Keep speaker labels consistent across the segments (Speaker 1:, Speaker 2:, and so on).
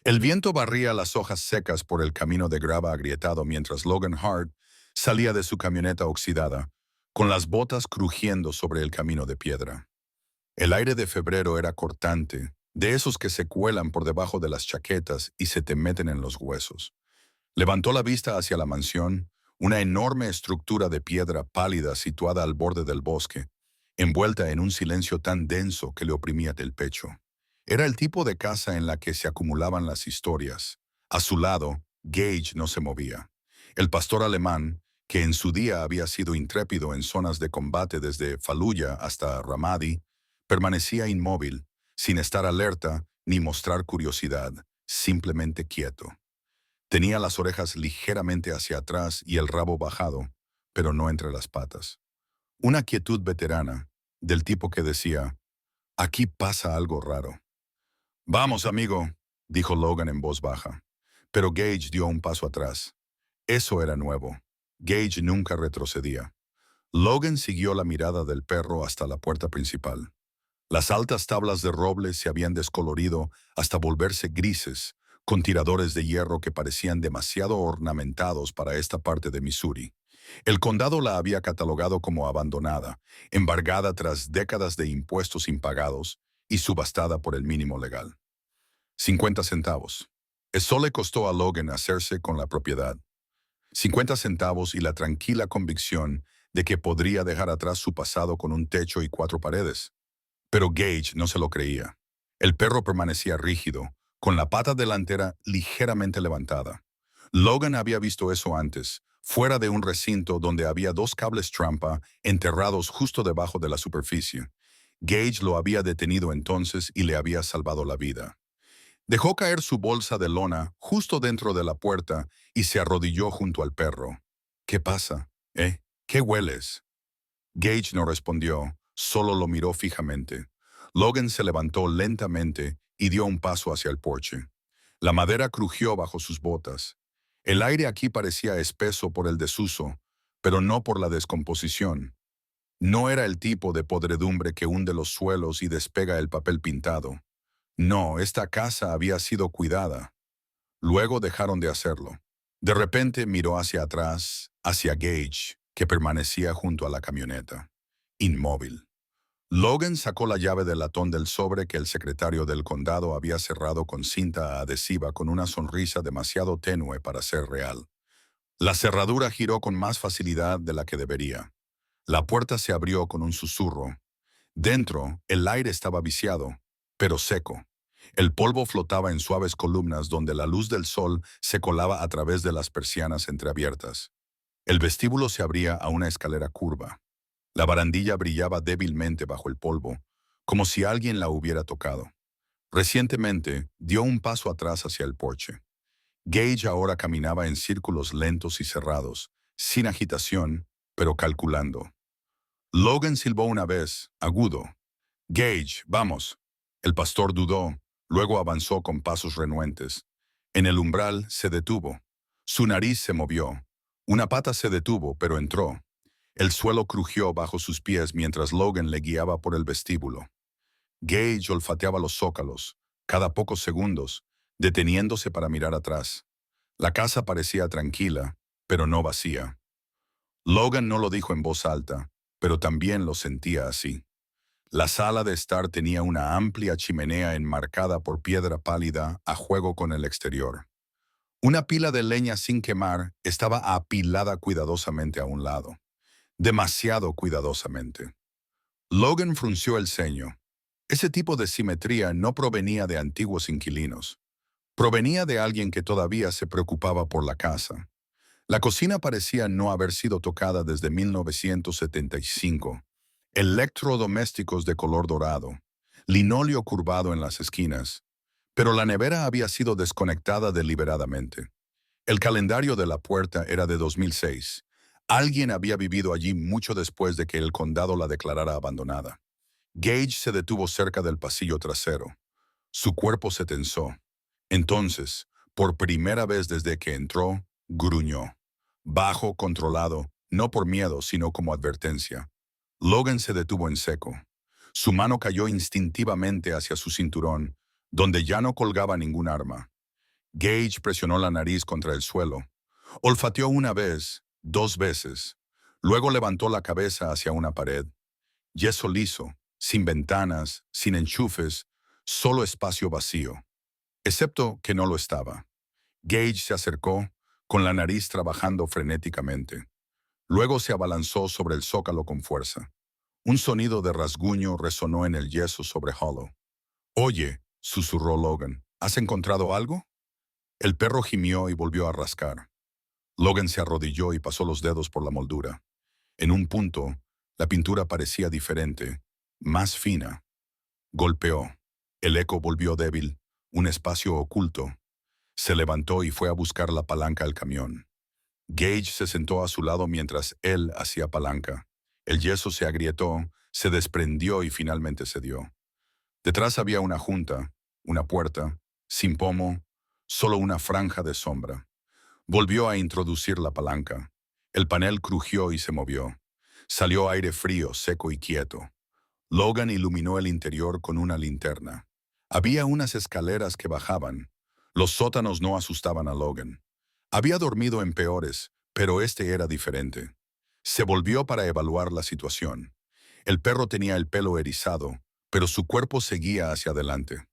Speaker 1: El viento barría las hojas secas por el camino de grava agrietado mientras Logan Hart salía de su camioneta oxidada, con las botas crujiendo sobre el camino de piedra. El aire de febrero era cortante, de esos que se cuelan por debajo de las chaquetas y se te meten en los huesos. Levantó la vista hacia la mansión, una enorme estructura de piedra pálida situada al borde del bosque, envuelta en un silencio tan denso que le oprimía del pecho. Era el tipo de casa en la que se acumulaban las historias. A su lado, Gage no se movía. El pastor alemán, que en su día había sido intrépido en zonas de combate desde Fallujah hasta Ramadi, permanecía inmóvil, sin estar alerta ni mostrar curiosidad, simplemente quieto. Tenía las orejas ligeramente hacia atrás y el rabo bajado, pero no entre las patas. Una quietud veterana, del tipo que decía, «Aquí pasa algo raro». «Vamos, amigo», dijo Logan en voz baja. Pero Gage dio un paso atrás. Eso era nuevo. Gage nunca retrocedía. Logan siguió la mirada del perro hasta la puerta principal. Las altas tablas de roble se habían descolorido hasta volverse grises, con tiradores de hierro que parecían demasiado ornamentados para esta parte de Missouri. El condado la había catalogado como abandonada, embargada tras décadas de impuestos impagados y subastada por el mínimo legal. 50 centavos. Eso le costó a Logan hacerse con la propiedad. 50 centavos y la tranquila convicción de que podría dejar atrás su pasado con un techo y 4 paredes. Pero Gage no se lo creía. El perro permanecía rígido, con la pata delantera ligeramente levantada. Logan había visto eso antes, fuera de un recinto donde había 2 cables trampa enterrados justo debajo de la superficie. Gage lo había detenido entonces y le había salvado la vida. Dejó caer su bolsa de lona justo dentro de la puerta y se arrodilló junto al perro. «¿Qué pasa? ¿Qué hueles?» Gage no respondió, solo lo miró fijamente. Logan se levantó lentamente y dio un paso hacia el porche. La madera crujió bajo sus botas. El aire aquí parecía espeso por el desuso, pero no por la descomposición. No era el tipo de podredumbre que hunde los suelos y despega el papel pintado. No, esta casa había sido cuidada. Luego dejaron de hacerlo. De repente miró hacia atrás, hacia Gage, que permanecía junto a la camioneta, inmóvil. Logan sacó la llave del latón del sobre que el secretario del condado había cerrado con cinta adhesiva con una sonrisa demasiado tenue para ser real. La cerradura giró con más facilidad de la que debería. La puerta se abrió con un susurro. Dentro, el aire estaba viciado, pero seco. El polvo flotaba en suaves columnas donde la luz del sol se colaba a través de las persianas entreabiertas. El vestíbulo se abría a una escalera curva. La barandilla brillaba débilmente bajo el polvo, como si alguien la hubiera tocado. Recientemente, dio un paso atrás hacia el porche. Gage ahora caminaba en círculos lentos y cerrados, sin agitación, pero calculando. Logan silbó una vez, agudo. «Gage, vamos». El pastor dudó, luego avanzó con pasos renuentes. En el umbral se detuvo. Su nariz se movió. Una pata se detuvo, pero entró. El suelo crujió bajo sus pies mientras Logan le guiaba por el vestíbulo. Gage olfateaba los zócalos, cada pocos segundos, deteniéndose para mirar atrás. La casa parecía tranquila, pero no vacía. Logan no lo dijo en voz alta, pero también lo sentía así. La sala de estar tenía una amplia chimenea enmarcada por piedra pálida a juego con el exterior. Una pila de leña sin quemar estaba apilada cuidadosamente a un lado. Demasiado cuidadosamente. Logan frunció el ceño. Ese tipo de simetría no provenía de antiguos inquilinos. Provenía de alguien que todavía se preocupaba por la casa. La cocina parecía no haber sido tocada desde 1975. Electrodomésticos de color dorado, linóleo curvado en las esquinas, pero la nevera había sido desconectada deliberadamente. El calendario de la puerta era de 2006. Alguien había vivido allí mucho después de que el condado la declarara abandonada. Gage se detuvo cerca del pasillo trasero. Su cuerpo se tensó. Entonces, por primera vez desde que entró, gruñó. Bajo, controlado, no por miedo, sino como advertencia. Logan se detuvo en seco. Su mano cayó instintivamente hacia su cinturón, donde ya no colgaba ningún arma. Gage presionó la nariz contra el suelo. Olfateó una vez, 2 veces. Luego levantó la cabeza hacia una pared. Yeso liso, sin ventanas, sin enchufes, solo espacio vacío. Excepto que no lo estaba. Gage se acercó, con la nariz trabajando frenéticamente. Luego se abalanzó sobre el zócalo con fuerza. Un sonido de rasguño resonó en el yeso sobre Hollow. «Oye», susurró Logan, «¿has encontrado algo?» El perro gimió y volvió a rascar. Logan se arrodilló y pasó los dedos por la moldura. En un punto, la pintura parecía diferente, más fina. Golpeó. El eco volvió débil, un espacio oculto. Se levantó y fue a buscar la palanca al camión. Gage se sentó a su lado mientras él hacía palanca. El yeso se agrietó, se desprendió y finalmente cedió. Detrás había una junta, una puerta, sin pomo, solo una franja de sombra. Volvió a introducir la palanca. El panel crujió y se movió. Salió aire frío, seco y quieto. Logan iluminó el interior con una linterna. Había unas escaleras que bajaban. Los sótanos no asustaban a Logan. Había dormido en peores, pero este era diferente. Se volvió para evaluar la situación. El perro tenía el pelo erizado, pero su cuerpo seguía hacia adelante.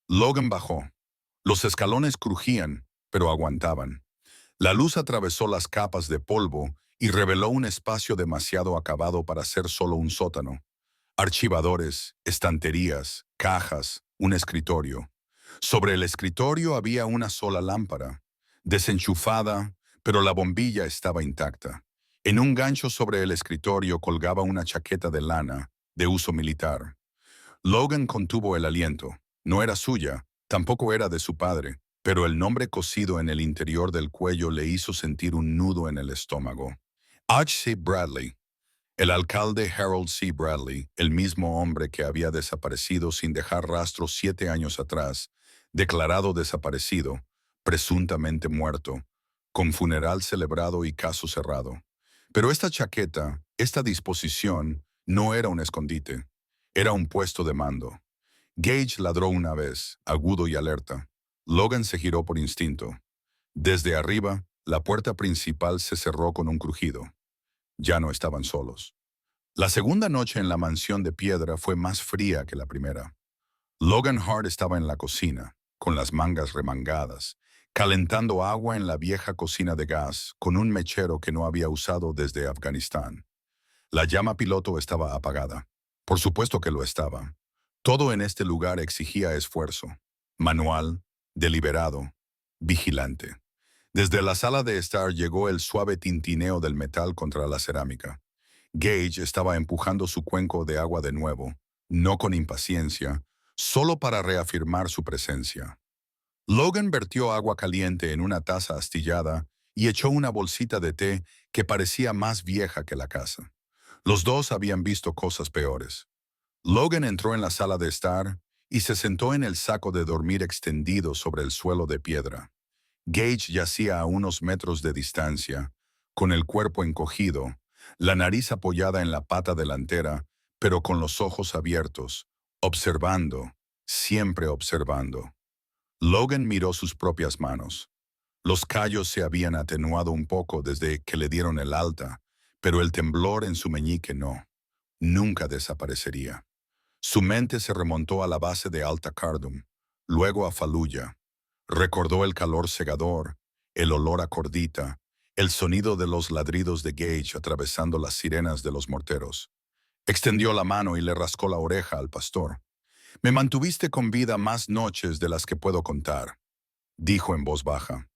Speaker 1: Logan bajó. Los escalones crujían, pero aguantaban. La luz atravesó las capas de polvo y reveló un espacio demasiado acabado para ser solo un sótano. Archivadores, estanterías, cajas, un escritorio. Sobre el escritorio había una sola lámpara, desenchufada, pero la bombilla estaba intacta. En un gancho sobre el escritorio colgaba una chaqueta de lana, de uso militar. Logan contuvo el aliento. No era suya, tampoco era de su padre, pero el nombre cosido en el interior del cuello le hizo sentir un nudo en el estómago. H. C. Bradley. El alcalde Harold C. Bradley, el mismo hombre que había desaparecido sin dejar rastro 7 años atrás, declarado desaparecido, presuntamente muerto, con funeral celebrado y caso cerrado. Pero esta chaqueta, esta disposición, no era un escondite, era un puesto de mando. Gage ladró una vez, agudo y alerta. Logan se giró por instinto. Desde arriba, la puerta principal se cerró con un crujido. Ya no estaban solos. La segunda noche en la mansión de piedra fue más fría que la primera. Logan Hart estaba en la cocina, con las mangas remangadas, calentando agua en la vieja cocina de gas con un mechero que no había usado desde Afganistán. La llama piloto estaba apagada. Por supuesto que lo estaba. Todo en este lugar exigía esfuerzo. Manual, deliberado, vigilante. Desde la sala de estar llegó el suave tintineo del metal contra la cerámica. Gage estaba empujando su cuenco de agua de nuevo, no con impaciencia, solo para reafirmar su presencia. Logan vertió agua caliente en una taza astillada y echó una bolsita de té que parecía más vieja que la casa. Los dos habían visto cosas peores. Logan entró en la sala de estar y se sentó en el saco de dormir extendido sobre el suelo de piedra. Gage yacía a unos metros de distancia, con el cuerpo encogido, la nariz apoyada en la pata delantera, pero con los ojos abiertos, observando, siempre observando. Logan miró sus propias manos. Los callos se habían atenuado un poco desde que le dieron el alta, pero el temblor en su meñique no. Nunca desaparecería. Su mente se remontó a la base de Alta Cardum, luego a Fallujah. Recordó el calor cegador, el olor a cordita, el sonido de los ladridos de Gage atravesando las sirenas de los morteros. Extendió la mano y le rascó la oreja al pastor. «Me mantuviste con vida más noches de las que puedo contar», dijo en voz baja.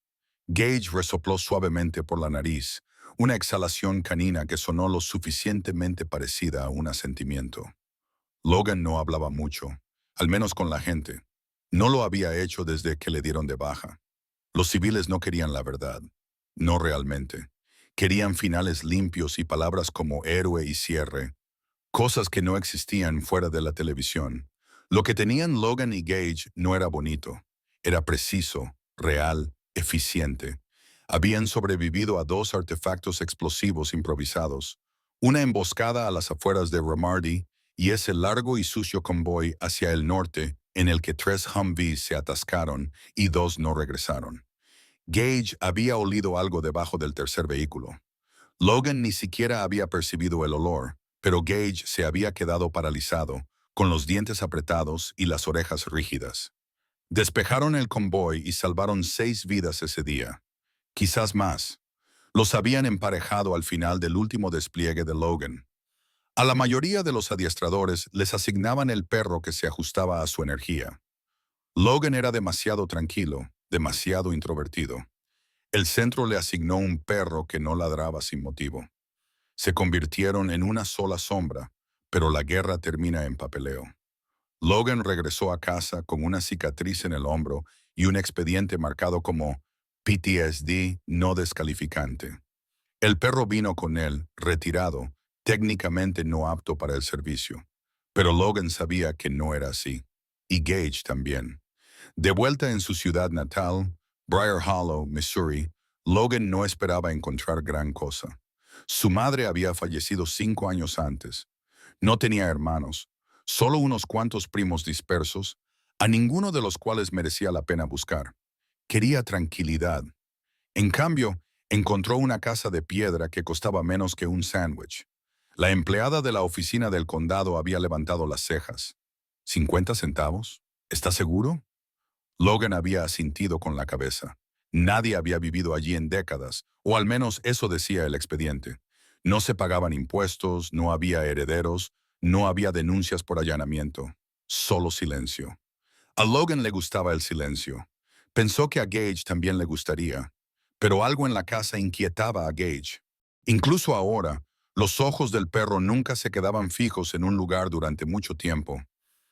Speaker 1: Gage resopló suavemente por la nariz, una exhalación canina que sonó lo suficientemente parecida a un asentimiento. Logan no hablaba mucho, al menos con la gente. No lo había hecho desde que le dieron de baja. Los civiles no querían la verdad. No realmente. Querían finales limpios y palabras como héroe y cierre, cosas que no existían fuera de la televisión. Lo que tenían Logan y Gage no era bonito. Era preciso, real, eficiente. Habían sobrevivido a 2 artefactos explosivos improvisados, una emboscada a las afueras de Ramardy y ese largo y sucio convoy hacia el norte en el que 3 Humvees se atascaron y 2 no regresaron. Gage había olido algo debajo del tercer vehículo. Logan ni siquiera había percibido el olor, pero Gage se había quedado paralizado, con los dientes apretados y las orejas rígidas. Despejaron el convoy y salvaron 6 vidas ese día. Quizás más. Los habían emparejado al final del último despliegue de Logan. A la mayoría de los adiestradores les asignaban el perro que se ajustaba a su energía. Logan era demasiado tranquilo, demasiado introvertido. El centro le asignó un perro que no ladraba sin motivo. Se convirtieron en una sola sombra, pero la guerra termina en papeleo. Logan regresó a casa con una cicatriz en el hombro y un expediente marcado como PTSD no descalificante. El perro vino con él, retirado, técnicamente no apto para el servicio. Pero Logan sabía que no era así. Y Gage también. De vuelta en su ciudad natal, Briar Hollow, Missouri, Logan no esperaba encontrar gran cosa. Su madre había fallecido 5 años antes. No tenía hermanos, solo unos cuantos primos dispersos, a ninguno de los cuales merecía la pena buscar. Quería tranquilidad. En cambio, encontró una casa de piedra que costaba menos que un sándwich. La empleada de la oficina del condado había levantado las cejas. ¿50 centavos? ¿Estás seguro? Logan había asintido con la cabeza. Nadie había vivido allí en décadas, o al menos eso decía el expediente. No se pagaban impuestos, no había herederos, no había denuncias por allanamiento. Solo silencio. A Logan le gustaba el silencio. Pensó que a Gage también le gustaría. Pero algo en la casa inquietaba a Gage. Incluso ahora, los ojos del perro nunca se quedaban fijos en un lugar durante mucho tiempo.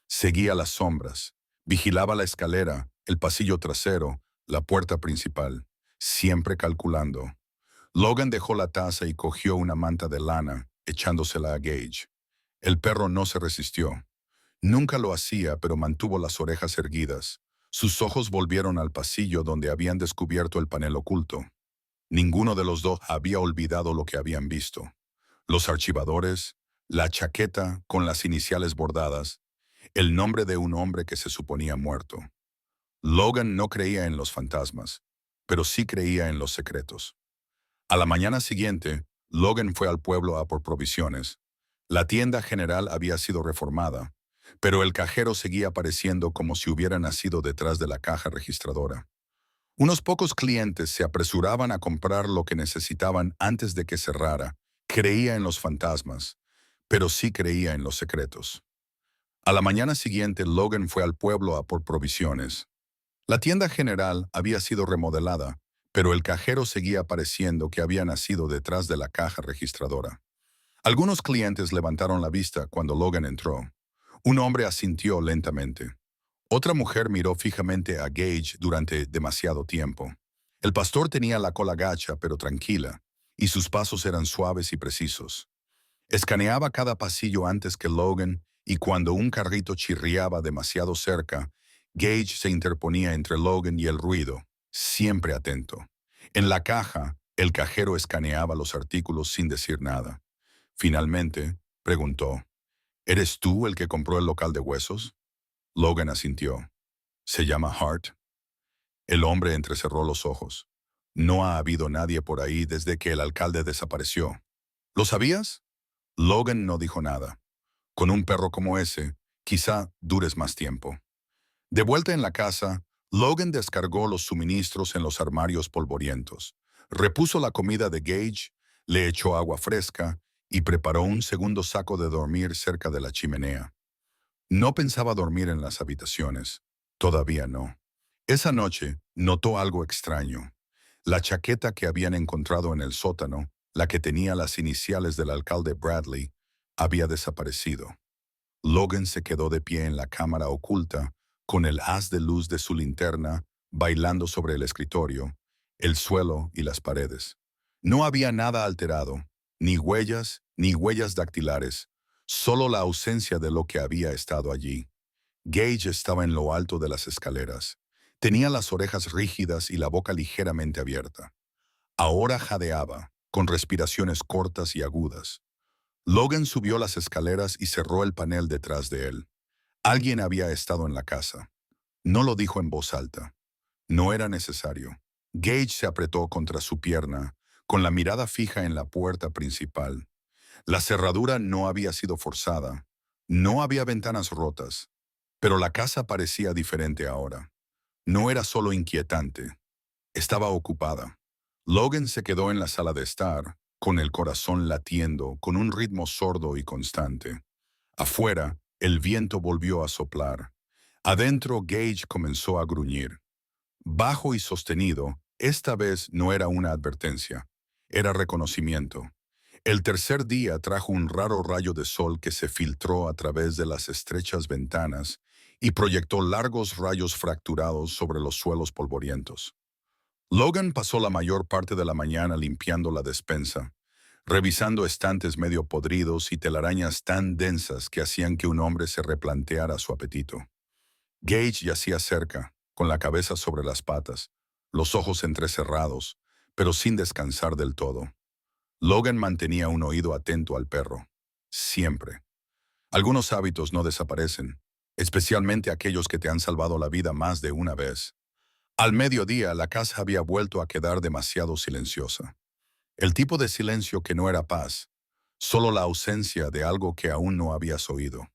Speaker 1: Seguía las sombras. Vigilaba la escalera, el pasillo trasero, la puerta principal, siempre calculando. Logan dejó la taza y cogió una manta de lana, echándosela a Gage. El perro no se resistió. Nunca lo hacía, pero mantuvo las orejas erguidas. Sus ojos volvieron al pasillo donde habían descubierto el panel oculto. Ninguno de los dos había olvidado lo que habían visto. Los archivadores, la chaqueta con las iniciales bordadas, el nombre de un hombre que se suponía muerto. Logan no creía en los fantasmas, pero sí creía en los secretos. A la mañana siguiente, Logan fue al pueblo a por provisiones. La tienda general había sido reformada, pero el cajero seguía apareciendo como si hubiera nacido detrás de la caja registradora. Unos pocos clientes se apresuraban a comprar lo que necesitaban antes de que cerrara. Creía en los fantasmas, pero sí creía en los secretos. A la mañana siguiente, Logan fue al pueblo a por provisiones. La tienda general había sido remodelada, pero el cajero seguía apareciendo que había nacido detrás de la caja registradora. Algunos clientes levantaron la vista cuando Logan entró. Un hombre asintió lentamente. Otra mujer miró fijamente a Gage durante demasiado tiempo. El pastor tenía la cola gacha pero tranquila, y sus pasos eran suaves y precisos. Escaneaba cada pasillo antes que Logan, y cuando un carrito chirriaba demasiado cerca, Gage se interponía entre Logan y el ruido, siempre atento. En la caja, el cajero escaneaba los artículos sin decir nada. Finalmente, preguntó, ¿eres tú el que compró el local de huesos? Logan asintió. ¿Se llama Hart? El hombre entrecerró los ojos. No ha habido nadie por ahí desde que el alcalde desapareció. ¿Lo sabías? Logan no dijo nada. Con un perro como ese, quizá dures más tiempo. De vuelta en la casa, Logan descargó los suministros en los armarios polvorientos, repuso la comida de Gage, le echó agua fresca y preparó un segundo saco de dormir cerca de la chimenea. No pensaba dormir en las habitaciones. Todavía no. Esa noche notó algo extraño. La chaqueta que habían encontrado en el sótano, la que tenía las iniciales del alcalde Bradley, había desaparecido. Logan se quedó de pie en la cámara oculta, con el haz de luz de su linterna bailando sobre el escritorio, el suelo y las paredes. No había nada alterado, ni huellas dactilares, solo la ausencia de lo que había estado allí. Gage estaba en lo alto de las escaleras. Tenía las orejas rígidas y la boca ligeramente abierta. Ahora jadeaba, con respiraciones cortas y agudas. Logan subió las escaleras y cerró el panel detrás de él. Alguien había estado en la casa. No lo dijo en voz alta. No era necesario. Gage se apretó contra su pierna, con la mirada fija en la puerta principal. La cerradura no había sido forzada. No había ventanas rotas. Pero la casa parecía diferente ahora. No era solo inquietante. Estaba ocupada. Logan se quedó en la sala de estar, con el corazón latiendo, con un ritmo sordo y constante. Afuera, el viento volvió a soplar. Adentro, Gage comenzó a gruñir. Bajo y sostenido, esta vez no era una advertencia, era reconocimiento. El tercer día trajo un raro rayo de sol que se filtró a través de las estrechas ventanas y proyectó largos rayos fracturados sobre los suelos polvorientos. Logan pasó la mayor parte de la mañana limpiando la despensa, revisando estantes medio podridos y telarañas tan densas que hacían que un hombre se replanteara su apetito. Gage yacía cerca, con la cabeza sobre las patas, los ojos entrecerrados, pero sin descansar del todo. Logan mantenía un oído atento al perro. Siempre. Algunos hábitos no desaparecen, especialmente aquellos que te han salvado la vida más de una vez. Al mediodía, la casa había vuelto a quedar demasiado silenciosa. El tipo de silencio que no era paz, solo la ausencia de algo que aún no habías oído.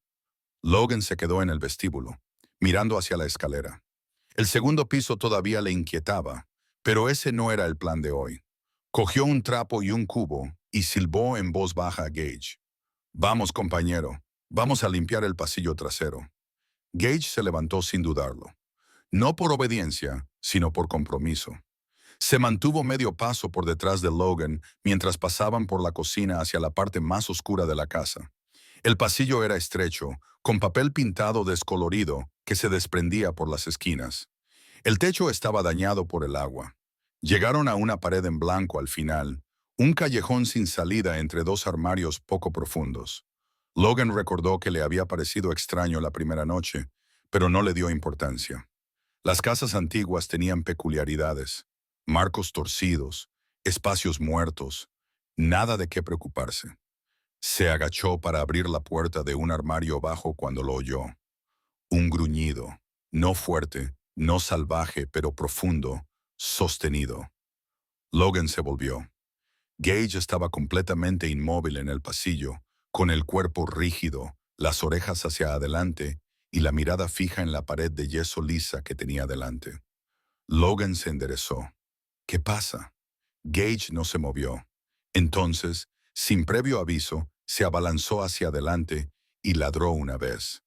Speaker 1: Logan se quedó en el vestíbulo, mirando hacia la escalera. El segundo piso todavía le inquietaba, pero ese no era el plan de hoy. Cogió un trapo y un cubo y silbó en voz baja a Gage. «Vamos, compañero, vamos a limpiar el pasillo trasero». Gage se levantó sin dudarlo. No por obediencia, sino por compromiso. Se mantuvo medio paso por detrás de Logan mientras pasaban por la cocina hacia la parte más oscura de la casa. El pasillo era estrecho, con papel pintado descolorido que se desprendía por las esquinas. El techo estaba dañado por el agua. Llegaron a una pared en blanco al final, un callejón sin salida entre dos armarios poco profundos. Logan recordó que le había parecido extraño la primera noche, pero no le dio importancia. Las casas antiguas tenían peculiaridades, marcos torcidos, espacios muertos, nada de qué preocuparse. Se agachó para abrir la puerta de un armario bajo cuando lo oyó. Un gruñido, no fuerte, no salvaje, pero profundo, sostenido. Logan se volvió. Gage estaba completamente inmóvil en el pasillo, con el cuerpo rígido, las orejas hacia adelante y la mirada fija en la pared de yeso lisa que tenía delante. Logan se enderezó. ¿Qué pasa? Gage no se movió. Entonces, sin previo aviso, se abalanzó hacia adelante y ladró una vez.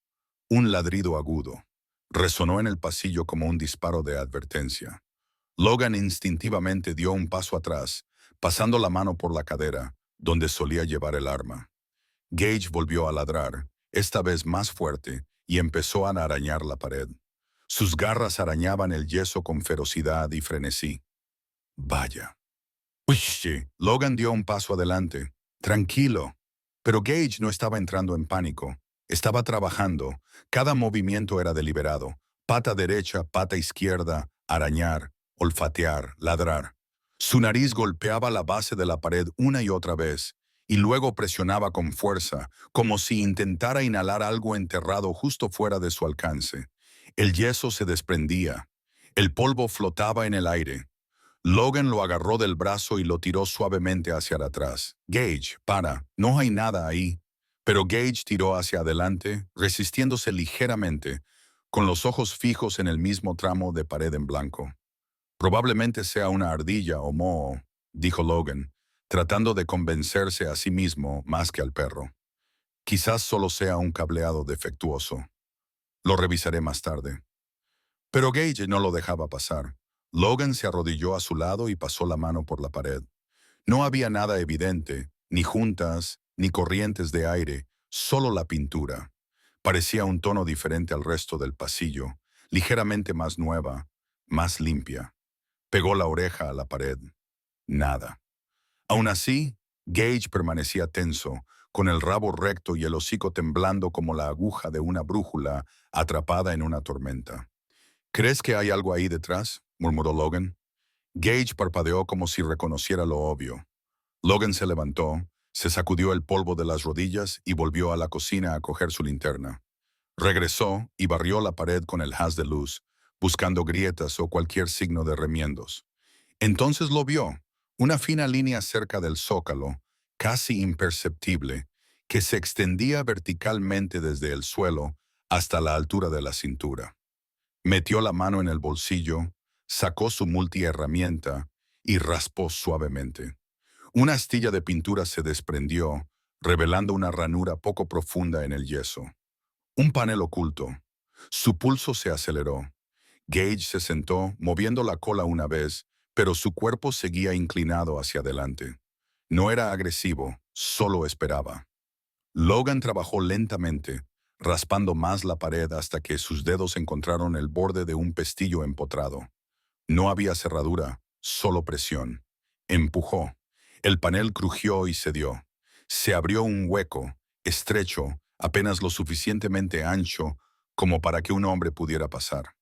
Speaker 1: Un ladrido agudo. Resonó en el pasillo como un disparo de advertencia. Logan instintivamente dio un paso atrás, pasando la mano por la cadera, donde solía llevar el arma. Gage volvió a ladrar, esta vez más fuerte, y empezó a arañar la pared. Sus garras arañaban el yeso con ferocidad y frenesí. Vaya. Uish. Logan dio un paso adelante. Tranquilo. Pero Gage no estaba entrando en pánico. Estaba trabajando. Cada movimiento era deliberado. Pata derecha, pata izquierda, arañar, olfatear, ladrar. Su nariz golpeaba la base de la pared una y otra vez, y luego presionaba con fuerza, como si intentara inhalar algo enterrado justo fuera de su alcance. El yeso se desprendía. El polvo flotaba en el aire. Logan lo agarró del brazo y lo tiró suavemente hacia atrás. «Gage, para, no hay nada ahí». Pero Gage tiró hacia adelante, resistiéndose ligeramente, con los ojos fijos en el mismo tramo de pared en blanco. «Probablemente sea una ardilla o moho», dijo Logan, tratando de convencerse a sí mismo más que al perro. «Quizás solo sea un cableado defectuoso. Lo revisaré más tarde». Pero Gage no lo dejaba pasar. Logan se arrodilló a su lado y pasó la mano por la pared. No había nada evidente, ni juntas, ni corrientes de aire, solo la pintura. Parecía un tono diferente al resto del pasillo, ligeramente más nueva, más limpia. Pegó la oreja a la pared. Nada. Aún así, Gage permanecía tenso, con el rabo recto y el hocico temblando como la aguja de una brújula atrapada en una tormenta. «¿Crees que hay algo ahí detrás?», murmuró Logan. Gage parpadeó como si reconociera lo obvio. Logan se levantó, se sacudió el polvo de las rodillas y volvió a la cocina a coger su linterna. Regresó y barrió la pared con el haz de luz, buscando grietas o cualquier signo de remiendos. Entonces lo vio, una fina línea cerca del zócalo, casi imperceptible, que se extendía verticalmente desde el suelo hasta la altura de la cintura. Metió la mano en el bolsillo, sacó su multiherramienta y raspó suavemente. Una astilla de pintura se desprendió, revelando una ranura poco profunda en el yeso. Un panel oculto. Su pulso se aceleró. Gage se sentó, moviendo la cola una vez, pero su cuerpo seguía inclinado hacia adelante. No era agresivo, solo esperaba. Logan trabajó lentamente, raspando más la pared hasta que sus dedos encontraron el borde de un pestillo empotrado. No había cerradura, solo presión. Empujó. El panel crujió y cedió. Se abrió un hueco, estrecho, apenas lo suficientemente ancho como para que un hombre pudiera pasar.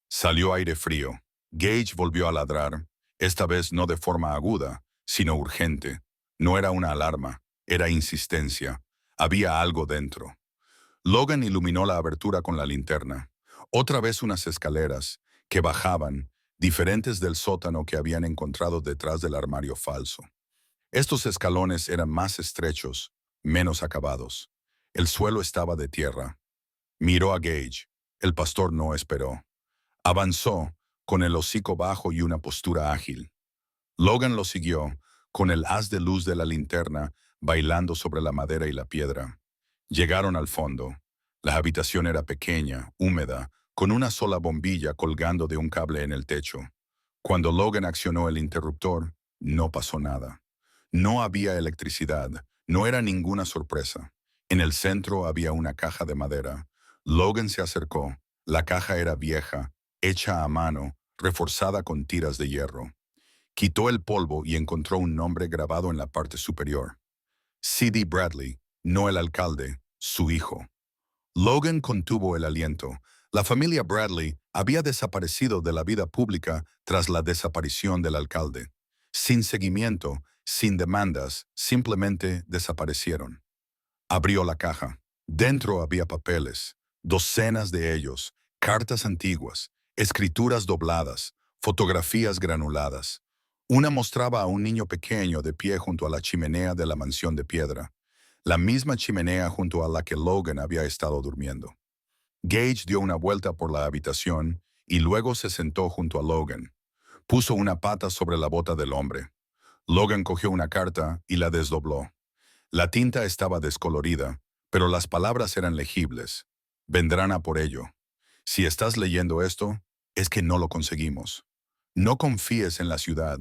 Speaker 1: Salió aire frío. Gage volvió a ladrar, esta vez no de forma aguda, sino urgente. No era una alarma, era insistencia. Había algo dentro. Logan iluminó la abertura con la linterna. Otra vez unas escaleras, que bajaban, diferentes del sótano que habían encontrado detrás del armario falso. Estos escalones eran más estrechos, menos acabados. El suelo estaba de tierra. Miró a Gage. El pastor no esperó. Avanzó, con el hocico bajo y una postura ágil. Logan lo siguió, con el haz de luz de la linterna bailando sobre la madera y la piedra. Llegaron al fondo. La habitación era pequeña, húmeda, con una sola bombilla colgando de un cable en el techo. Cuando Logan accionó el interruptor, no pasó nada. No había electricidad, no era ninguna sorpresa. En el centro había una caja de madera. Logan se acercó. La caja era vieja, hecha a mano, reforzada con tiras de hierro. Quitó el polvo y encontró un nombre grabado en la parte superior. C.D. Bradley, no el alcalde, su hijo. Logan contuvo el aliento. La familia Bradley había desaparecido de la vida pública tras la desaparición del alcalde. Sin seguimiento, sin demandas, simplemente desaparecieron. Abrió la caja. Dentro había papeles, docenas de ellos, cartas antiguas, escrituras dobladas, fotografías granuladas. Una mostraba a un niño pequeño de pie junto a la chimenea de la mansión de piedra, la misma chimenea junto a la que Logan había estado durmiendo. Gage dio una vuelta por la habitación y luego se sentó junto a Logan. Puso una pata sobre la bota del hombre. Logan cogió una carta y la desdobló. La tinta estaba descolorida, pero las palabras eran legibles. Vendrán a por ello. Si estás leyendo esto, es que no lo conseguimos. No confíes en la ciudad.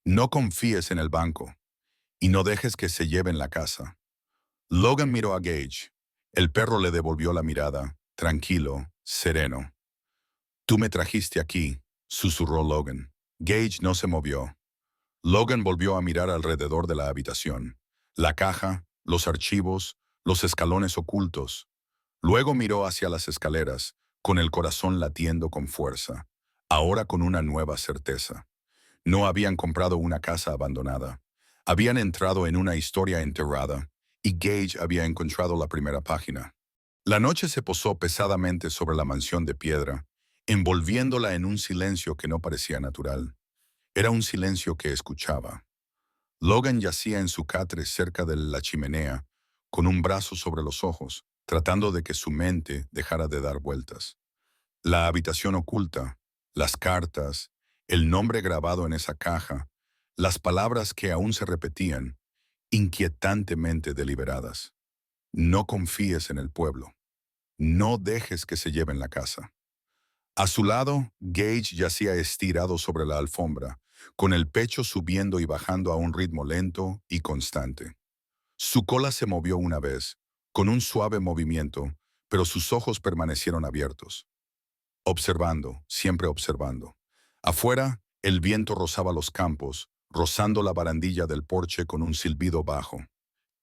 Speaker 1: No confíes en el banco. Y no dejes que se lleven la casa. Logan miró a Gage. El perro le devolvió la mirada, tranquilo, sereno. Tú me trajiste aquí, susurró Logan. Gage no se movió. Logan volvió a mirar alrededor de la habitación. La caja, los archivos, los escalones ocultos. Luego miró hacia las escaleras, con el corazón latiendo con fuerza, ahora con una nueva certeza. No habían comprado una casa abandonada. Habían entrado en una historia enterrada, y Gage había encontrado la primera página. La noche se posó pesadamente sobre la mansión de piedra, envolviéndola en un silencio que no parecía natural. Era un silencio que escuchaba. Logan yacía en su catre cerca de la chimenea, con un brazo sobre los ojos, tratando de que su mente dejara de dar vueltas. La habitación oculta, las cartas, el nombre grabado en esa caja, las palabras que aún se repetían, inquietantemente deliberadas. No confíes en el pueblo. No dejes que se lleven la casa. A su lado, Gage yacía estirado sobre la alfombra, con el pecho subiendo y bajando a un ritmo lento y constante. Su cola se movió una vez, con un suave movimiento, pero sus ojos permanecieron abiertos. Observando, siempre observando. Afuera, el viento rozaba los campos, rozando la barandilla del porche con un silbido bajo.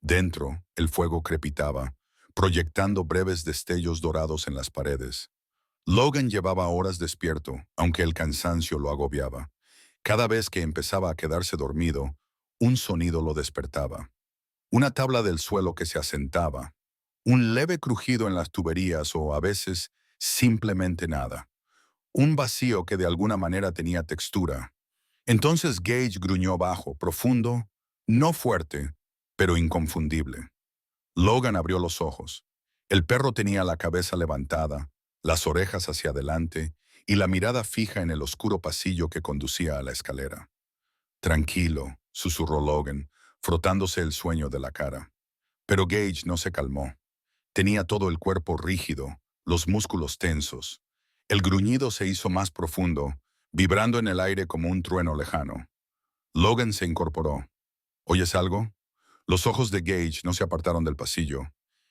Speaker 1: Dentro, el fuego crepitaba, proyectando breves destellos dorados en las paredes. Logan llevaba horas despierto, aunque el cansancio lo agobiaba. Cada vez que empezaba a quedarse dormido, un sonido lo despertaba. Una tabla del suelo que se asentaba, Un leve crujido en las tuberías o a veces simplemente nada. Un vacío que de alguna manera tenía textura. Entonces Gage gruñó bajo, profundo, no fuerte, pero inconfundible. Logan abrió los ojos. El perro tenía la cabeza levantada, las orejas hacia adelante y la mirada fija en el oscuro pasillo que conducía a la escalera. Tranquilo, susurró Logan, frotándose el sueño de la cara. Pero Gage no se calmó. Tenía todo el cuerpo rígido, los músculos tensos. El gruñido se hizo más profundo, vibrando en el aire como un trueno lejano. Logan se incorporó. ¿Oyes algo? Los ojos de Gage no se apartaron del pasillo.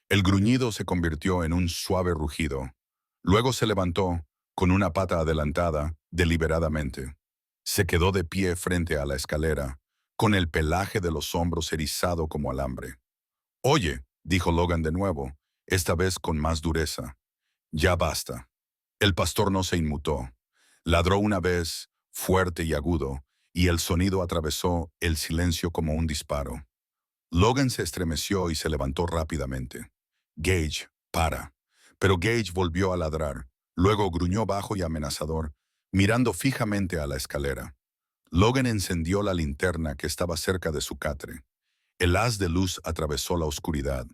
Speaker 1: El gruñido se convirtió en un suave rugido. Luego se levantó, con una pata adelantada, deliberadamente. Se quedó de pie frente a la escalera, con el pelaje de los hombros erizado como alambre. «Oye», dijo Logan de nuevo, esta vez con más dureza. «Ya basta». El pastor no se inmutó. Ladró una vez, fuerte y agudo, y el sonido atravesó el silencio como un disparo. Logan se estremeció y se levantó rápidamente. «Gage, para». Pero Gage volvió a ladrar. Luego gruñó bajo y amenazador, mirando fijamente a la escalera. Logan encendió la linterna que estaba cerca de su catre. El haz de luz atravesó la oscuridad.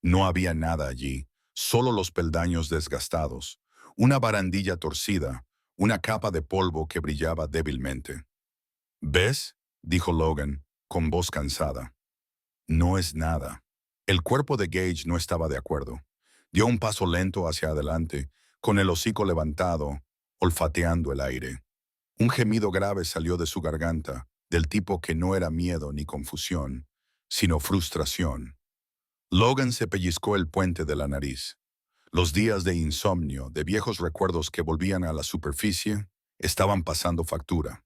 Speaker 1: No había nada allí, solo los peldaños desgastados, una barandilla torcida, una capa de polvo que brillaba débilmente. «¿Ves?», dijo Logan, con voz cansada. «No es nada». El cuerpo de Gage no estaba de acuerdo. Dio un paso lento hacia adelante, con el hocico levantado, olfateando el aire. Un gemido grave salió de su garganta, del tipo que no era miedo ni confusión, sino frustración. Logan se pellizcó el puente de la nariz. Los días de insomnio, de viejos recuerdos que volvían a la superficie, estaban pasando factura.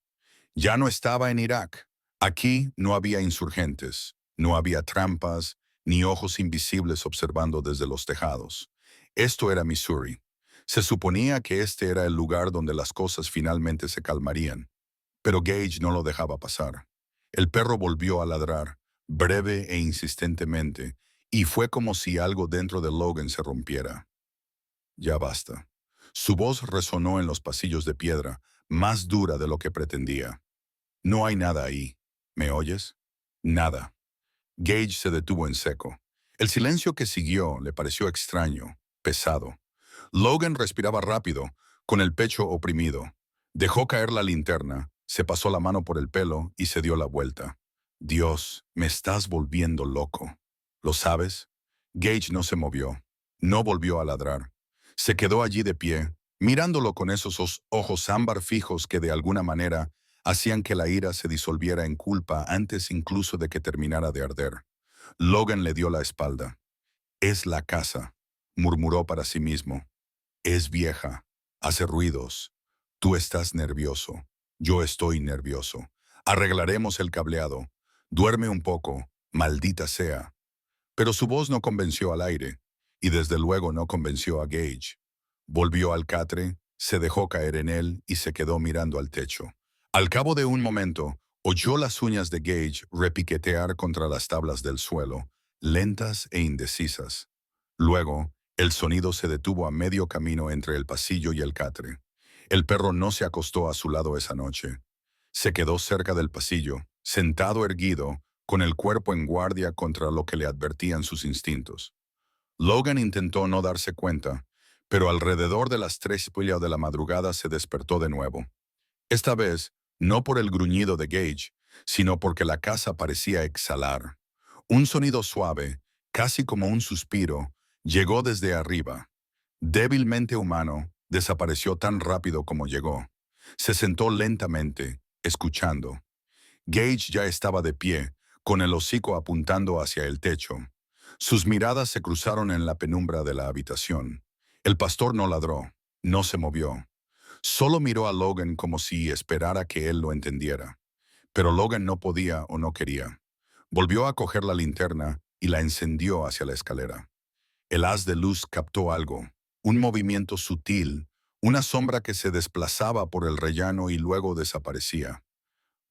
Speaker 1: Ya no estaba en Irak. Aquí no había insurgentes, no había trampas, ni ojos invisibles observando desde los tejados. Esto era Missouri. Se suponía que este era el lugar donde las cosas finalmente se calmarían. Pero Gage no lo dejaba pasar. El perro volvió a ladrar, breve e insistentemente, y fue como si algo dentro de Logan se rompiera. «Ya basta». Su voz resonó en los pasillos de piedra, más dura de lo que pretendía. «No hay nada ahí. ¿Me oyes? Nada». Gage se detuvo en seco. El silencio que siguió le pareció extraño, pesado. Logan respiraba rápido, con el pecho oprimido. Dejó caer la linterna, se pasó la mano por el pelo y se dio la vuelta. «Dios, me estás volviendo loco». «¿Lo sabes?». Gage no se movió. No volvió a ladrar. Se quedó allí de pie, mirándolo con esos ojos ámbar fijos que de alguna manera hacían que la ira se disolviera en culpa antes incluso de que terminara de arder. Logan le dio la espalda. «Es la casa», murmuró para sí mismo. «Es vieja, hace ruidos. Tú estás nervioso. Yo estoy nervioso. Arreglaremos el cableado. Duerme un poco, maldita sea». Pero su voz no convenció al aire, y desde luego no convenció a Gage. Volvió al catre, se dejó caer en él y se quedó mirando al techo. Al cabo de un momento, oyó las uñas de Gage repiquetear contra las tablas del suelo, lentas e indecisas. Luego, el sonido se detuvo a medio camino entre el pasillo y el catre. El perro no se acostó a su lado esa noche. Se quedó cerca del pasillo, sentado erguido, con el cuerpo en guardia contra lo que le advertían sus instintos. Logan intentó no darse cuenta, pero alrededor de las 3:00 de la madrugada se despertó de nuevo. Esta vez, no por el gruñido de Gage, sino porque la casa parecía exhalar. Un sonido suave, casi como un suspiro, llegó desde arriba. Débilmente humano, desapareció tan rápido como llegó. Se sentó lentamente, escuchando. Gage ya estaba de pie, con el hocico apuntando hacia el techo. Sus miradas se cruzaron en la penumbra de la habitación. El pastor no ladró, no se movió. Solo miró a Logan como si esperara que él lo entendiera. Pero Logan no podía o no quería. Volvió a coger la linterna y la encendió hacia la escalera. El haz de luz captó algo, un movimiento sutil, una sombra que se desplazaba por el rellano y luego desaparecía.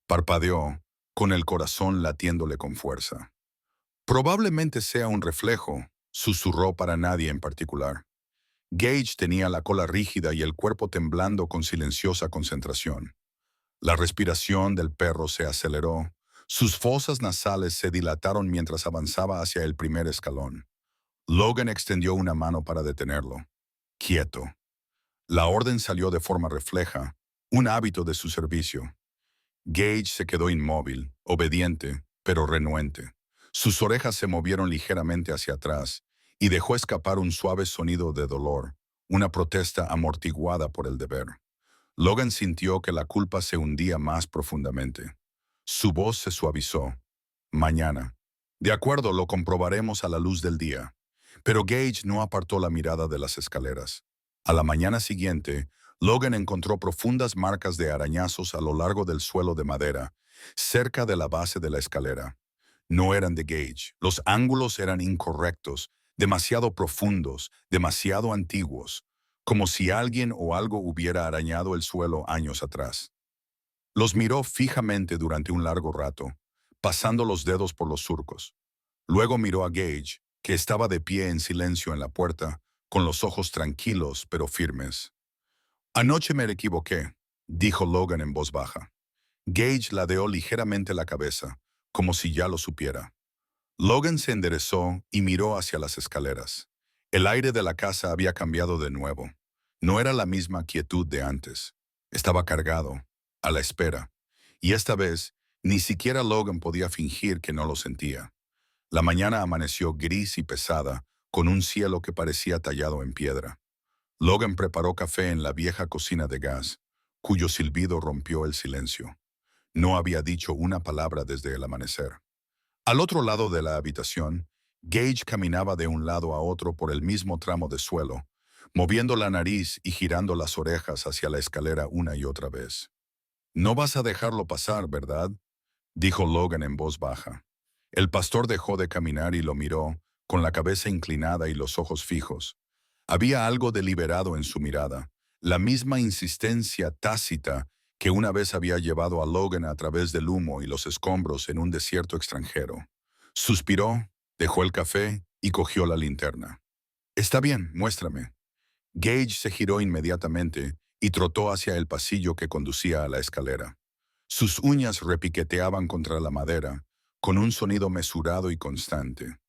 Speaker 1: Parpadeó, con el corazón latiéndole con fuerza. «Probablemente sea un reflejo», susurró para nadie en particular. Gage tenía la cola rígida y el cuerpo temblando con silenciosa concentración. La respiración del perro se aceleró. Sus fosas nasales se dilataron mientras avanzaba hacia el primer escalón. Logan extendió una mano para detenerlo. Quieto. La orden salió de forma refleja, un hábito de su servicio. Gage se quedó inmóvil, obediente, pero renuente. Sus orejas se movieron ligeramente hacia atrás y dejó escapar un suave sonido de dolor, una protesta amortiguada por el deber. Logan sintió que la culpa se hundía más profundamente. Su voz se suavizó. Mañana. De acuerdo, lo comprobaremos a la luz del día. Pero Gage no apartó la mirada de las escaleras. A la mañana siguiente, Logan encontró profundas marcas de arañazos a lo largo del suelo de madera, cerca de la base de la escalera. No eran de Gage. Los ángulos eran incorrectos, demasiado profundos, demasiado antiguos, como si alguien o algo hubiera arañado el suelo años atrás. Los miró fijamente durante un largo rato, pasando los dedos por los surcos. Luego miró a Gage, que estaba de pie en silencio en la puerta, con los ojos tranquilos pero firmes. Anoche me equivoqué, dijo Logan en voz baja. Gage ladeó ligeramente la cabeza, como si ya lo supiera. Logan se enderezó y miró hacia las escaleras. El aire de la casa había cambiado de nuevo. No era la misma quietud de antes. Estaba cargado, a la espera. Y esta vez, ni siquiera Logan podía fingir que no lo sentía. La mañana amaneció gris y pesada, con un cielo que parecía tallado en piedra. Logan preparó café en la vieja cocina de gas, cuyo silbido rompió el silencio. No había dicho una palabra desde el amanecer. Al otro lado de la habitación, Gage caminaba de un lado a otro por el mismo tramo de suelo, moviendo la nariz y girando las orejas hacia la escalera una y otra vez. «No vas a dejarlo pasar, ¿verdad?», dijo Logan en voz baja. El pastor dejó de caminar y lo miró, con la cabeza inclinada y los ojos fijos. Había algo deliberado en su mirada, la misma insistencia tácita que una vez había llevado a Logan a través del humo y los escombros en un desierto extranjero. Suspiró, dejó el café y cogió la linterna. «Está bien, muéstrame». Gage se giró inmediatamente y trotó hacia el pasillo que conducía a la escalera. Sus uñas repiqueteaban contra la madera, con un sonido mesurado y constante.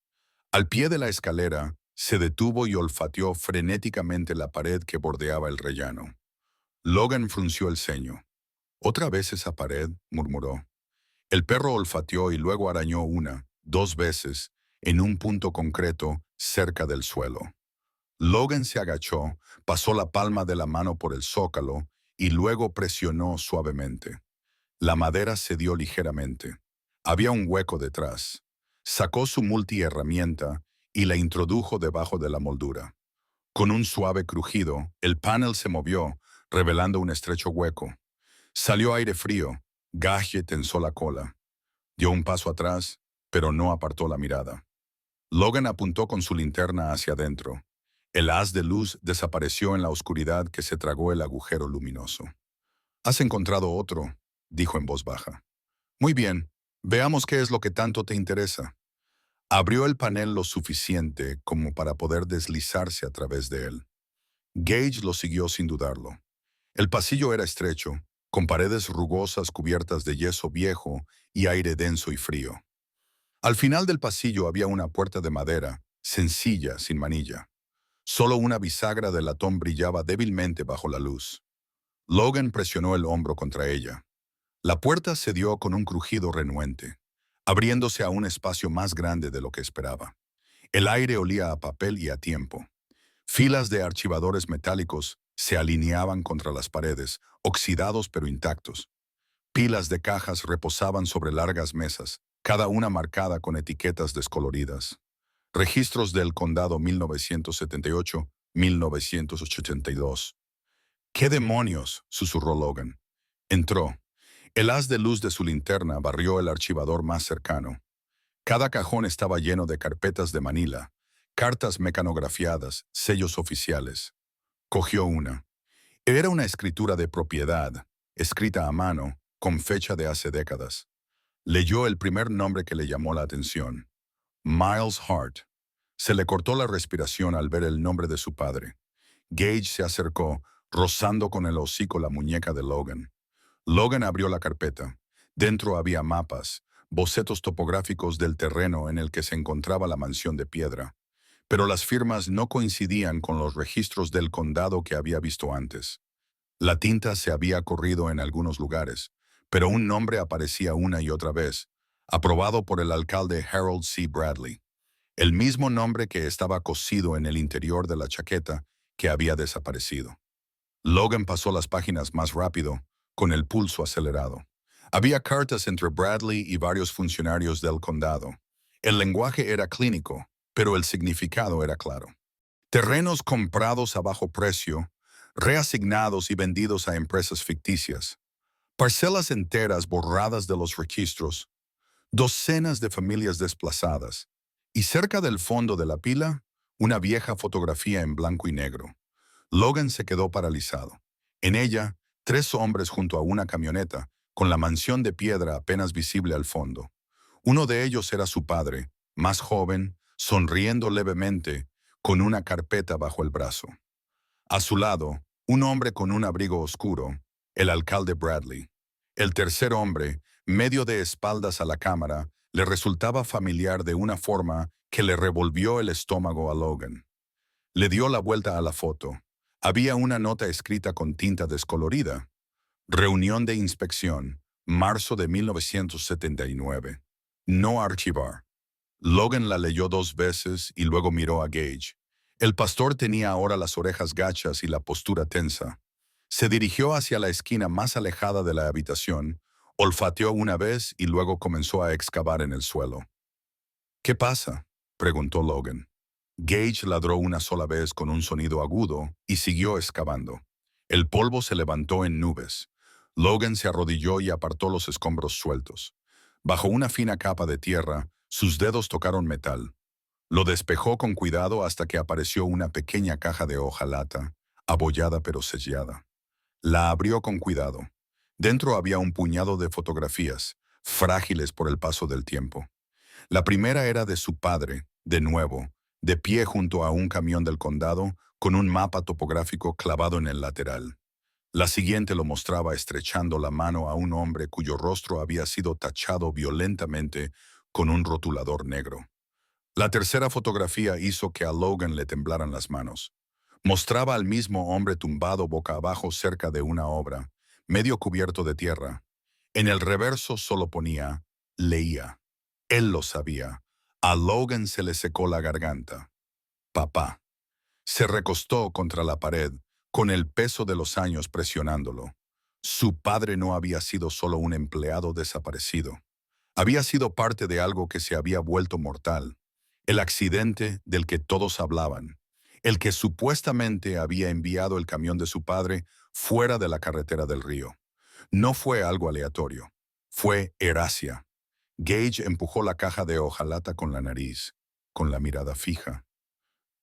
Speaker 1: Al pie de la escalera, se detuvo y olfateó frenéticamente la pared que bordeaba el rellano. Logan frunció el ceño. «¿Otra vez esa pared?», murmuró. El perro olfateó y luego arañó dos veces, en un punto concreto, cerca del suelo. Logan se agachó, pasó la palma de la mano por el zócalo y luego presionó suavemente. La madera cedió ligeramente. Había un hueco detrás. Sacó su multiherramienta y la introdujo debajo de la moldura. Con un suave crujido, el panel se movió, revelando un estrecho hueco. Salió aire frío. Gage tensó la cola. Dio un paso atrás, pero no apartó la mirada. Logan apuntó con su linterna hacia adentro. El haz de luz desapareció en la oscuridad que se tragó el agujero luminoso. «Has encontrado otro», dijo en voz baja. «Muy bien, veamos qué es lo que tanto te interesa». Abrió el panel lo suficiente como para poder deslizarse a través de él. Gage lo siguió sin dudarlo. El pasillo era estrecho, con paredes rugosas cubiertas de yeso viejo y aire denso y frío. Al final del pasillo había una puerta de madera, sencilla, sin manilla. Solo una bisagra de latón brillaba débilmente bajo la luz. Logan presionó el hombro contra ella. La puerta cedió con un crujido renuente, abriéndose a un espacio más grande de lo que esperaba. El aire olía a papel y a tiempo. Filas de archivadores metálicos se alineaban contra las paredes, oxidados pero intactos. Pilas de cajas reposaban sobre largas mesas, cada una marcada con etiquetas descoloridas. Registros del condado 1978-1982. «¿Qué demonios?», susurró Logan. Entró. El haz de luz de su linterna barrió el archivador más cercano. Cada cajón estaba lleno de carpetas de Manila, cartas mecanografiadas, sellos oficiales. Cogió una. Era una escritura de propiedad, escrita a mano, con fecha de hace décadas. Leyó el primer nombre que le llamó la atención. Miles Hart. Se le cortó la respiración al ver el nombre de su padre. Gage se acercó, rozando con el hocico la muñeca de Logan. Logan abrió la carpeta. Dentro había mapas, bocetos topográficos del terreno en el que se encontraba la mansión de piedra. Pero las firmas no coincidían con los registros del condado que había visto antes. La tinta se había corrido en algunos lugares, pero un nombre aparecía una y otra vez, aprobado por el alcalde Harold C. Bradley, el mismo nombre que estaba cosido en el interior de la chaqueta que había desaparecido. Logan pasó las páginas más rápido, con el pulso acelerado. Había cartas entre Bradley y varios funcionarios del condado. El lenguaje era clínico, pero el significado era claro. Terrenos comprados a bajo precio, reasignados y vendidos a empresas ficticias, parcelas enteras borradas de los registros, docenas de familias desplazadas, y cerca del fondo de la pila, una vieja fotografía en blanco y negro. Logan se quedó paralizado. En ella, 3 hombres junto a una camioneta, con la mansión de piedra apenas visible al fondo. Uno de ellos era su padre, más joven, sonriendo levemente, con una carpeta bajo el brazo. A su lado, un hombre con un abrigo oscuro, el alcalde Bradley. El tercer hombre, medio de espaldas a la cámara, le resultaba familiar de una forma que le revolvió el estómago a Logan. Le dio la vuelta a la foto. Había una nota escrita con tinta descolorida. Reunión de inspección, marzo de 1979. No archivar. Logan la leyó 2 veces y luego miró a Gage. El pastor tenía ahora las orejas gachas y la postura tensa. Se dirigió hacia la esquina más alejada de la habitación, olfateó una vez y luego comenzó a excavar en el suelo. ¿Qué pasa?, preguntó Logan. Gage ladró una sola vez con un sonido agudo y siguió excavando. El polvo se levantó en nubes. Logan se arrodilló y apartó los escombros sueltos. Bajo una fina capa de tierra, sus dedos tocaron metal. Lo despejó con cuidado hasta que apareció una pequeña caja de hojalata, abollada pero sellada. La abrió con cuidado. Dentro había un puñado de fotografías, frágiles por el paso del tiempo. La primera era de su padre, de nuevo, de pie junto a un camión del condado, con un mapa topográfico clavado en el lateral. La siguiente lo mostraba estrechando la mano a un hombre cuyo rostro había sido tachado violentamente con un rotulador negro. La tercera fotografía hizo que a Logan le temblaran las manos. Mostraba al mismo hombre tumbado boca abajo cerca de una obra, medio cubierto de tierra. En el reverso solo ponía, leía. Él lo sabía. A Logan se le secó la garganta. Papá. Se recostó contra la pared, con el peso de los años presionándolo. Su padre no había sido solo un empleado desaparecido. Había sido parte de algo que se había vuelto mortal. El accidente del que todos hablaban. El que supuestamente había enviado el camión de su padre fuera de la carretera del río. No fue algo aleatorio. Fue Erasia. Gage empujó la caja de hojalata con la nariz, con la mirada fija.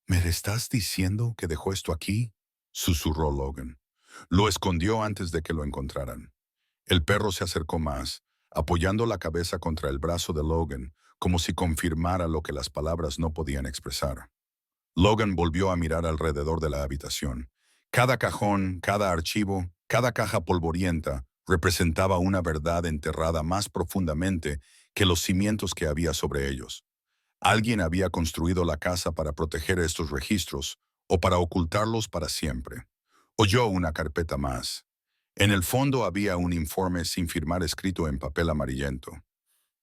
Speaker 1: ¿Me estás diciendo que dejó esto aquí?, susurró Logan. Lo escondió antes de que lo encontraran. El perro se acercó más, apoyando la cabeza contra el brazo de Logan, como si confirmara lo que las palabras no podían expresar. Logan volvió a mirar alrededor de la habitación. Cada cajón, cada archivo, cada caja polvorienta representaba una verdad enterrada más profundamente que los cimientos que había sobre ellos. Alguien había construido la casa para proteger estos registros o para ocultarlos para siempre. Oyó una carpeta más. En el fondo había un informe sin firmar escrito en papel amarillento.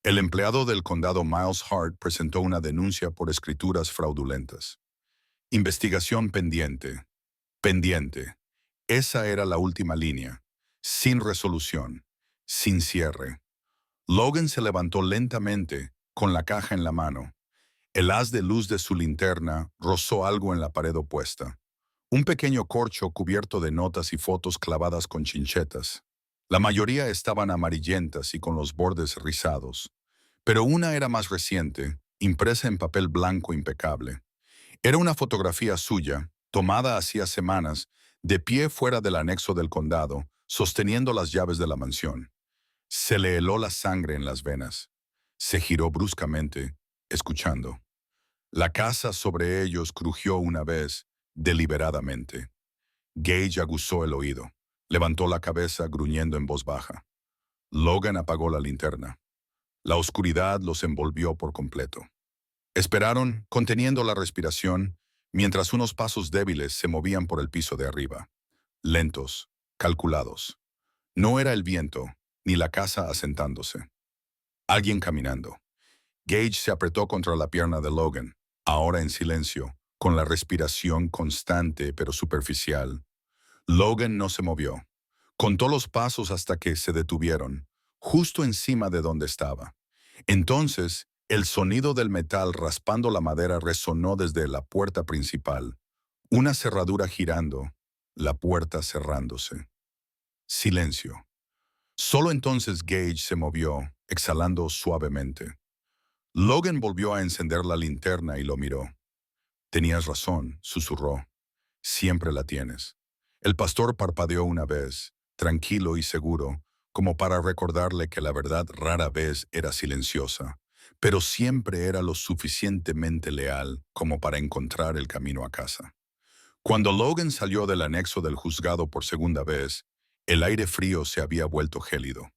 Speaker 1: El empleado del condado Miles Hart presentó una denuncia por escrituras fraudulentas. Investigación pendiente. Pendiente. Esa era la última línea. Sin resolución. Sin cierre. Logan se levantó lentamente, con la caja en la mano. El haz de luz de su linterna rozó algo en la pared opuesta. Un pequeño corcho cubierto de notas y fotos clavadas con chinchetas. La mayoría estaban amarillentas y con los bordes rizados. Pero una era más reciente, impresa en papel blanco impecable. Era una fotografía suya, tomada hacía semanas, de pie fuera del anexo del condado, sosteniendo las llaves de la mansión. Se le heló la sangre en las venas. Se giró bruscamente, escuchando. La casa sobre ellos crujió una vez, deliberadamente. Gage aguzó el oído. Levantó la cabeza gruñendo en voz baja. Logan apagó la linterna. La oscuridad los envolvió por completo. Esperaron, conteniendo la respiración, mientras unos pasos débiles se movían por el piso de arriba. Lentos, calculados. No era el viento, ni la casa asentándose. Alguien caminando. Gage se apretó contra la pierna de Logan, ahora en silencio, con la respiración constante pero superficial. Logan no se movió. Contó los pasos hasta que se detuvieron, justo encima de donde estaba. Entonces, el sonido del metal raspando la madera resonó desde la puerta principal. Una cerradura girando, la puerta cerrándose. Silencio. Solo entonces Gage se movió, exhalando suavemente. Logan volvió a encender la linterna y lo miró. Tenías razón, susurró. Siempre la tienes. El pastor parpadeó una vez, tranquilo y seguro, como para recordarle que la verdad rara vez era silenciosa, pero siempre era lo suficientemente leal como para encontrar el camino a casa. Cuando Logan salió del anexo del juzgado por segunda vez, el aire frío se había vuelto gélido.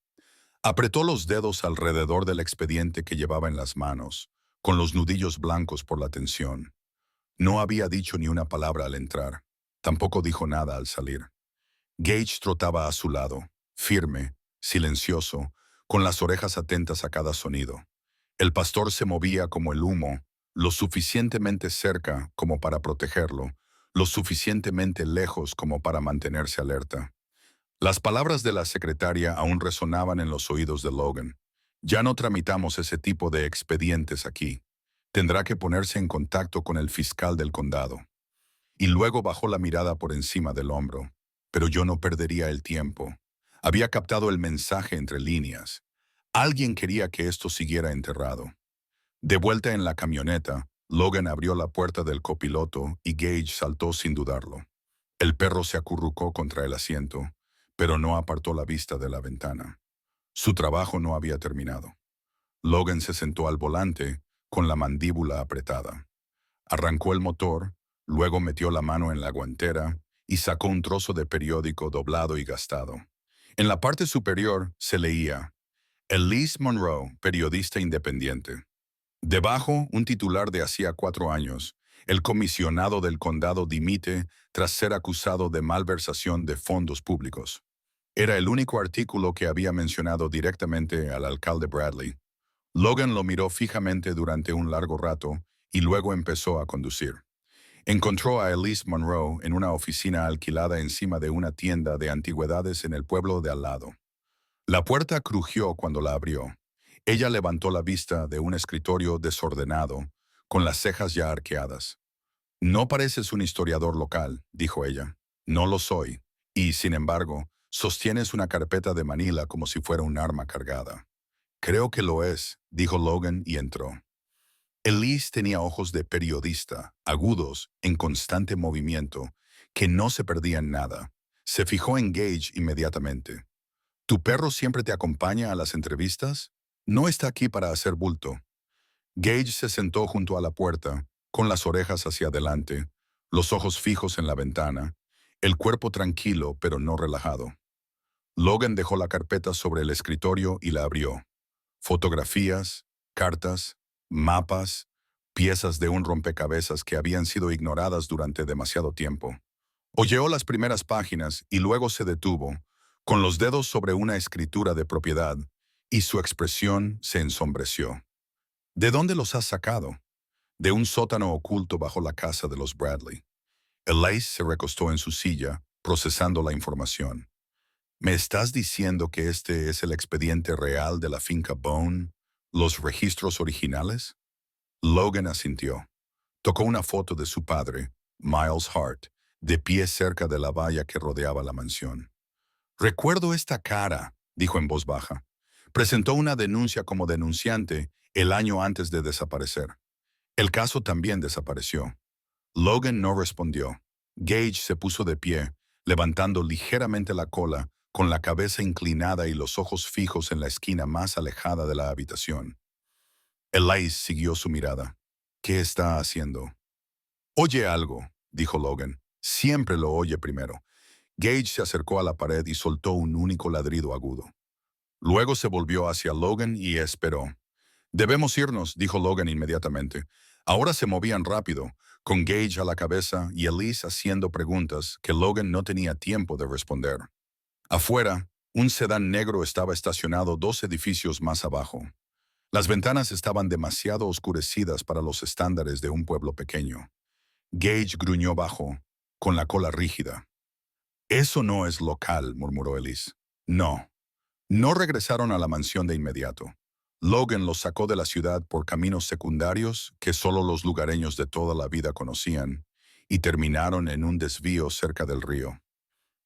Speaker 1: Apretó los dedos alrededor del expediente que llevaba en las manos, con los nudillos blancos por la tensión. No había dicho ni una palabra al entrar. Tampoco dijo nada al salir. Gage trotaba a su lado, firme, silencioso, con las orejas atentas a cada sonido. El pastor se movía como el humo, lo suficientemente cerca como para protegerlo, lo suficientemente lejos como para mantenerse alerta. Las palabras de la secretaria aún resonaban en los oídos de Logan. Ya no tramitamos ese tipo de expedientes aquí. Tendrá que ponerse en contacto con el fiscal del condado. Y luego bajó la mirada por encima del hombro. Pero yo no perdería el tiempo. Había captado el mensaje entre líneas. Alguien quería que esto siguiera enterrado. De vuelta en la camioneta, Logan abrió la puerta del copiloto y Gage saltó sin dudarlo. El perro se acurrucó contra el asiento, pero no apartó la vista de la ventana. Su trabajo no había terminado. Logan se sentó al volante, con la mandíbula apretada. Arrancó el motor, luego metió la mano en la guantera y sacó un trozo de periódico doblado y gastado. En la parte superior se leía: Elise Monroe, periodista independiente. Debajo, un titular de hacía 4 años. El comisionado del condado dimite tras ser acusado de malversación de fondos públicos. Era el único artículo que había mencionado directamente al alcalde Bradley. Logan lo miró fijamente durante un largo rato y luego empezó a conducir. Encontró a Elise Monroe en una oficina alquilada encima de una tienda de antigüedades en el pueblo de al lado. La puerta crujió cuando la abrió. Ella levantó la vista de un escritorio desordenado, con las cejas ya arqueadas. No pareces un historiador local, dijo ella. No lo soy. Y, sin embargo, sostienes una carpeta de Manila como si fuera un arma cargada. Creo que lo es, dijo Logan y entró. Elise tenía ojos de periodista, agudos, en constante movimiento, que no se perdían nada. Se fijó en Gage inmediatamente. ¿Tu perro siempre te acompaña a las entrevistas? No está aquí para hacer bulto. Gage se sentó junto a la puerta, con las orejas hacia adelante, los ojos fijos en la ventana, el cuerpo tranquilo pero no relajado. Logan dejó la carpeta sobre el escritorio y la abrió. Fotografías, cartas, mapas, piezas de un rompecabezas que habían sido ignoradas durante demasiado tiempo. Hojeó las primeras páginas y luego se detuvo, con los dedos sobre una escritura de propiedad, y su expresión se ensombreció. ¿De dónde los has sacado? De un sótano oculto bajo la casa de los Bradley. Elise se recostó en su silla, procesando la información. ¿Me estás diciendo que este es el expediente real de la finca Bone? ¿Los registros originales? Logan asintió. Tocó una foto de su padre, Miles Hart, de pie cerca de la valla que rodeaba la mansión. Recuerdo esta cara, dijo en voz baja. Presentó una denuncia como denunciante el año antes de desaparecer. El caso también desapareció. Logan no respondió. Gage se puso de pie, levantando ligeramente la cola, con la cabeza inclinada y los ojos fijos en la esquina más alejada de la habitación. Elise siguió su mirada. ¿Qué está haciendo? Oye algo, dijo Logan. Siempre lo oye primero. Gage se acercó a la pared y soltó un único ladrido agudo. Luego se volvió hacia Logan y esperó. Debemos irnos, dijo Logan inmediatamente. Ahora se movían rápido, con Gage a la cabeza y Elise haciendo preguntas que Logan no tenía tiempo de responder. Afuera, un sedán negro estaba estacionado 2 edificios más abajo. Las ventanas estaban demasiado oscurecidas para los estándares de un pueblo pequeño. Gage gruñó bajo, con la cola rígida. Eso no es local, murmuró Elise. No. No regresaron a la mansión de inmediato. Logan los sacó de la ciudad por caminos secundarios que solo los lugareños de toda la vida conocían, y terminaron en un desvío cerca del río.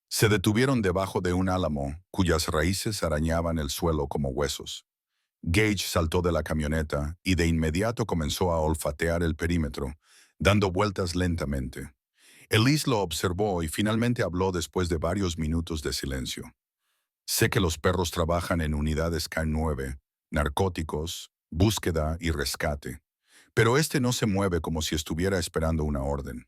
Speaker 1: Se detuvieron debajo de un álamo cuyas raíces arañaban el suelo como huesos. Gage saltó de la camioneta y de inmediato comenzó a olfatear el perímetro, dando vueltas lentamente. Elise lo observó y finalmente habló después de varios minutos de silencio. Sé que los perros trabajan en unidades K9, narcóticos, búsqueda y rescate, pero este no se mueve como si estuviera esperando una orden.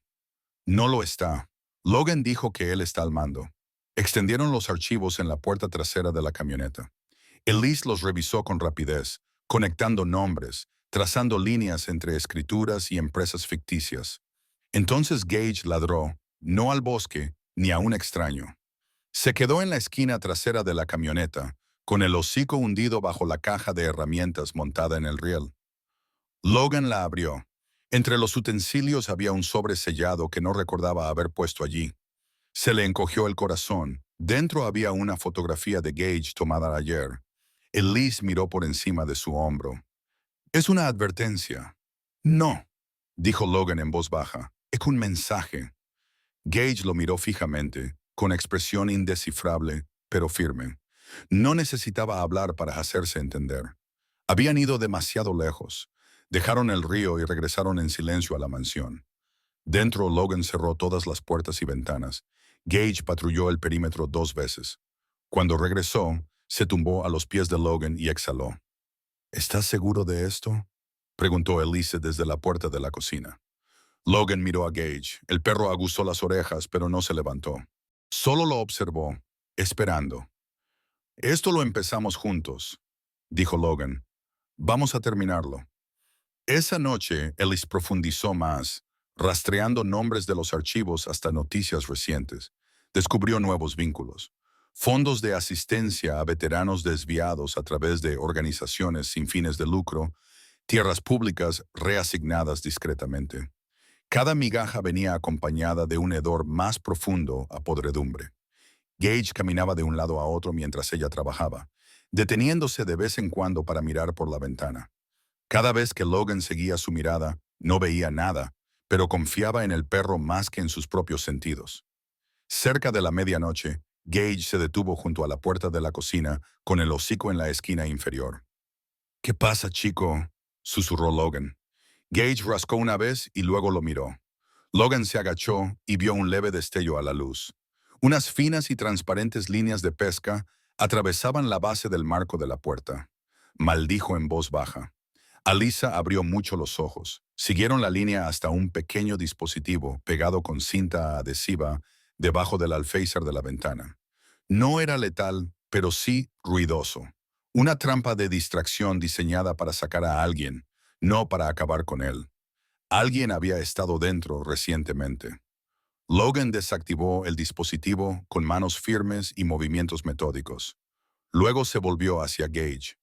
Speaker 1: No lo está. Logan dijo que él está al mando. Extendieron los archivos en la puerta trasera de la camioneta. Elise los revisó con rapidez, conectando nombres, trazando líneas entre escrituras y empresas ficticias. Entonces Gage ladró, no al bosque ni a un extraño. Se quedó en la esquina trasera de la camioneta, con el hocico hundido bajo la caja de herramientas montada en el riel. Logan la abrió. Entre los utensilios había un sobre sellado que no recordaba haber puesto allí. Se le encogió el corazón. Dentro había una fotografía de Gage tomada ayer. Elise miró por encima de su hombro. «Es una advertencia». «No», dijo Logan en voz baja. «Es un mensaje». Gage lo miró fijamente, con expresión indescifrable, pero firme. No necesitaba hablar para hacerse entender. Habían ido demasiado lejos. Dejaron el río y regresaron en silencio a la mansión. Dentro, Logan cerró todas las puertas y ventanas. Gage patrulló el perímetro 2 veces. Cuando regresó, se tumbó a los pies de Logan y exhaló. «¿Estás seguro de esto?», preguntó Elise desde la puerta de la cocina. Logan miró a Gage. El perro aguzó las orejas, pero no se levantó. Solo lo observó, esperando. «Esto lo empezamos juntos», dijo Logan. «Vamos a terminarlo». Esa noche, Ellis profundizó más, rastreando nombres de los archivos hasta noticias recientes. Descubrió nuevos vínculos. Fondos de asistencia a veteranos desviados a través de organizaciones sin fines de lucro, tierras públicas reasignadas discretamente. Cada migaja venía acompañada de un hedor más profundo a podredumbre. Gage caminaba de un lado a otro mientras ella trabajaba, deteniéndose de vez en cuando para mirar por la ventana. Cada vez que Logan seguía su mirada, no veía nada, pero confiaba en el perro más que en sus propios sentidos. Cerca de la medianoche, Gage se detuvo junto a la puerta de la cocina, con el hocico en la esquina inferior. «¿Qué pasa, chico?», susurró Logan. Gage rascó una vez y luego lo miró. Logan se agachó y vio un leve destello a la luz. Unas finas y transparentes líneas de pesca atravesaban la base del marco de la puerta. Maldijo en voz baja. Alisa abrió mucho los ojos. Siguieron la línea hasta un pequeño dispositivo pegado con cinta adhesiva debajo del alféizar de la ventana. No era letal, pero sí ruidoso. Una trampa de distracción diseñada para sacar a alguien, no para acabar con él. Alguien había estado dentro recientemente. Logan desactivó el dispositivo con manos firmes y movimientos metódicos. Luego se volvió hacia Gage.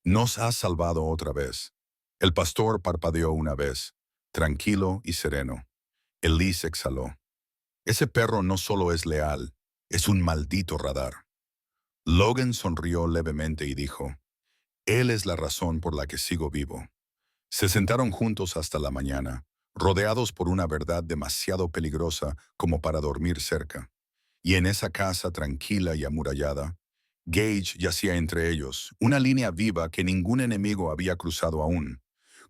Speaker 1: «Nos has salvado otra vez». El pastor parpadeó una vez, tranquilo y sereno. Elise exhaló. «Ese perro no solo es leal, es un maldito radar». Logan sonrió levemente y dijo, «Él es la razón por la que sigo vivo». Se sentaron juntos hasta la mañana, rodeados por una verdad demasiado peligrosa como para dormir cerca. Y en esa casa tranquila y amurallada, Gage yacía entre ellos, una línea viva que ningún enemigo había cruzado aún.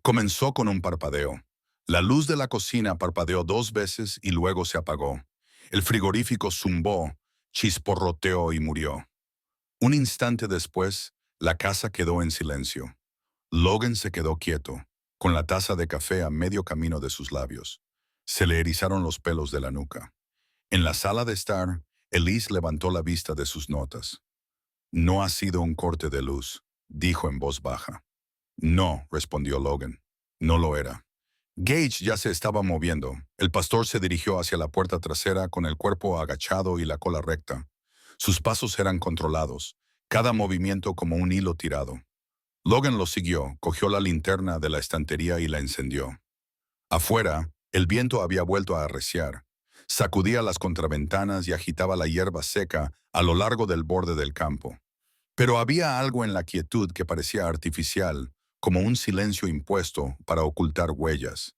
Speaker 1: Comenzó con un parpadeo. La luz de la cocina parpadeó 2 veces y luego se apagó. El frigorífico zumbó, chisporroteó y murió. Un instante después, la casa quedó en silencio. Logan se quedó quieto. con la taza de café a medio camino de sus labios. Se le erizaron los pelos de la nuca. En la sala de estar, Elise levantó la vista de sus notas. No ha sido un corte de luz, dijo en voz baja. No, respondió Logan. No lo era. Gage ya se estaba moviendo. El pastor se dirigió hacia la puerta trasera con el cuerpo agachado y la cola recta. Sus pasos eran controlados, cada movimiento como un hilo tirado. Logan lo siguió, cogió la linterna de la estantería y la encendió. Afuera, el viento había vuelto a arreciar. Sacudía las contraventanas y agitaba la hierba seca a lo largo del borde del campo. Pero había algo en la quietud que parecía artificial, como un silencio impuesto para ocultar huellas.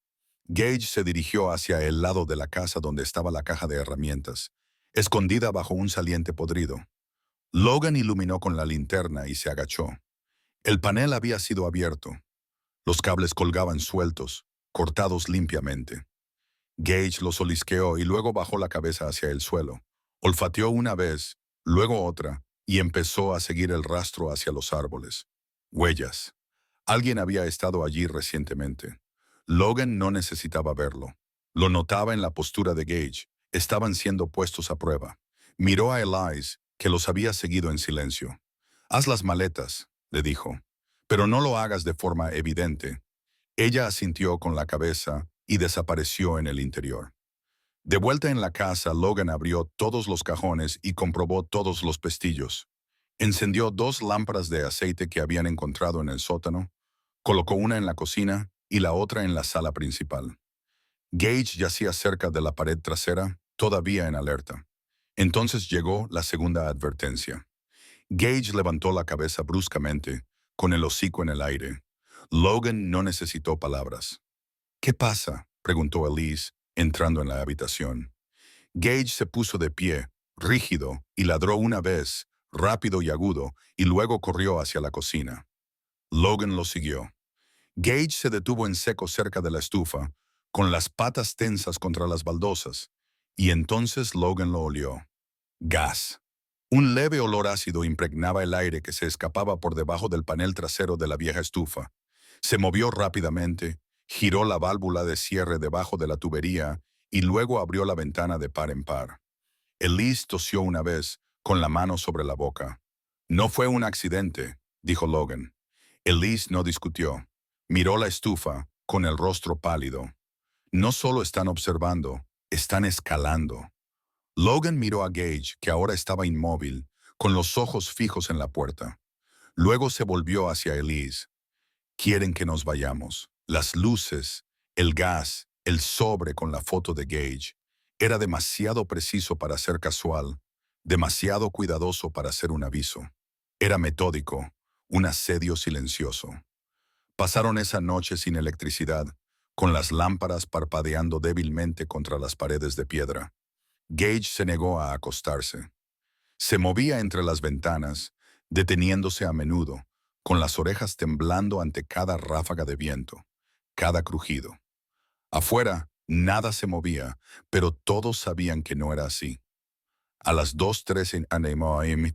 Speaker 1: Gage se dirigió hacia el lado de la casa donde estaba la caja de herramientas, escondida bajo un saliente podrido. Logan iluminó con la linterna y se agachó. El panel había sido abierto. Los cables colgaban sueltos, cortados limpiamente. Gage los olisqueó y luego bajó la cabeza hacia el suelo. Olfateó una vez, luego otra, y empezó a seguir el rastro hacia los árboles. Huellas. Alguien había estado allí recientemente. Logan no necesitaba verlo. Lo notaba en la postura de Gage. Estaban siendo puestos a prueba. Miró a Elise, que los había seguido en silencio. «Haz las maletas», le dijo, «pero no lo hagas de forma evidente». Ella asintió con la cabeza y desapareció en el interior. De vuelta en la casa, Logan abrió todos los cajones y comprobó todos los pestillos. Encendió 2 lámparas de aceite que habían encontrado en el sótano, colocó una en la cocina y la otra en la sala principal. Gage yacía cerca de la pared trasera, todavía en alerta. Entonces llegó la segunda advertencia. Gage levantó la cabeza bruscamente, con el hocico en el aire. Logan no necesitó palabras. «¿Qué pasa?», preguntó Elise, entrando en la habitación. Gage se puso de pie, rígido, y ladró una vez, rápido y agudo, y luego corrió hacia la cocina. Logan lo siguió. Gage se detuvo en seco cerca de la estufa, con las patas tensas contra las baldosas, y entonces Logan lo olió. Gas. Un leve olor ácido impregnaba el aire que se escapaba por debajo del panel trasero de la vieja estufa. Se movió rápidamente, giró la válvula de cierre debajo de la tubería y luego abrió la ventana de par en par. Elise tosió una vez, con la mano sobre la boca. «No fue un accidente», dijo Logan. Elise no discutió. Miró la estufa, con el rostro pálido. «No solo están observando, están escalando». Logan miró a Gage, que ahora estaba inmóvil, con los ojos fijos en la puerta. Luego se volvió hacia Elise. «Quieren que nos vayamos. Las luces, el gas, el sobre con la foto de Gage. Era demasiado preciso para ser casual, demasiado cuidadoso para ser un aviso. Era metódico, un asedio silencioso». Pasaron esa noche sin electricidad, con las lámparas parpadeando débilmente contra las paredes de piedra. Gage se negó a acostarse. Se movía entre las ventanas, deteniéndose a menudo, con las orejas temblando ante cada ráfaga de viento, cada crujido. Afuera, nada se movía, pero todos sabían que no era así. A las 2:13 a.m.,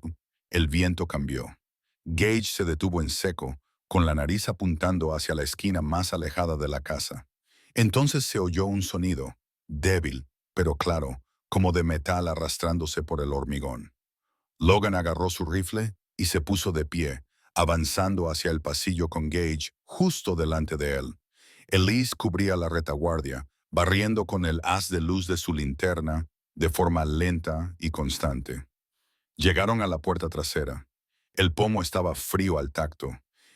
Speaker 1: el viento cambió. Gage se detuvo en seco, con la nariz apuntando hacia la esquina más alejada de la casa. Entonces se oyó un sonido, débil, pero claro, como de metal arrastrándose por el hormigón. Logan agarró su rifle y se puso de pie, avanzando hacia el pasillo con Gage justo delante de él. Elise cubría la retaguardia, barriendo con el haz de luz de su linterna, de forma lenta y constante. Llegaron a la puerta trasera. El pomo estaba frío al tacto.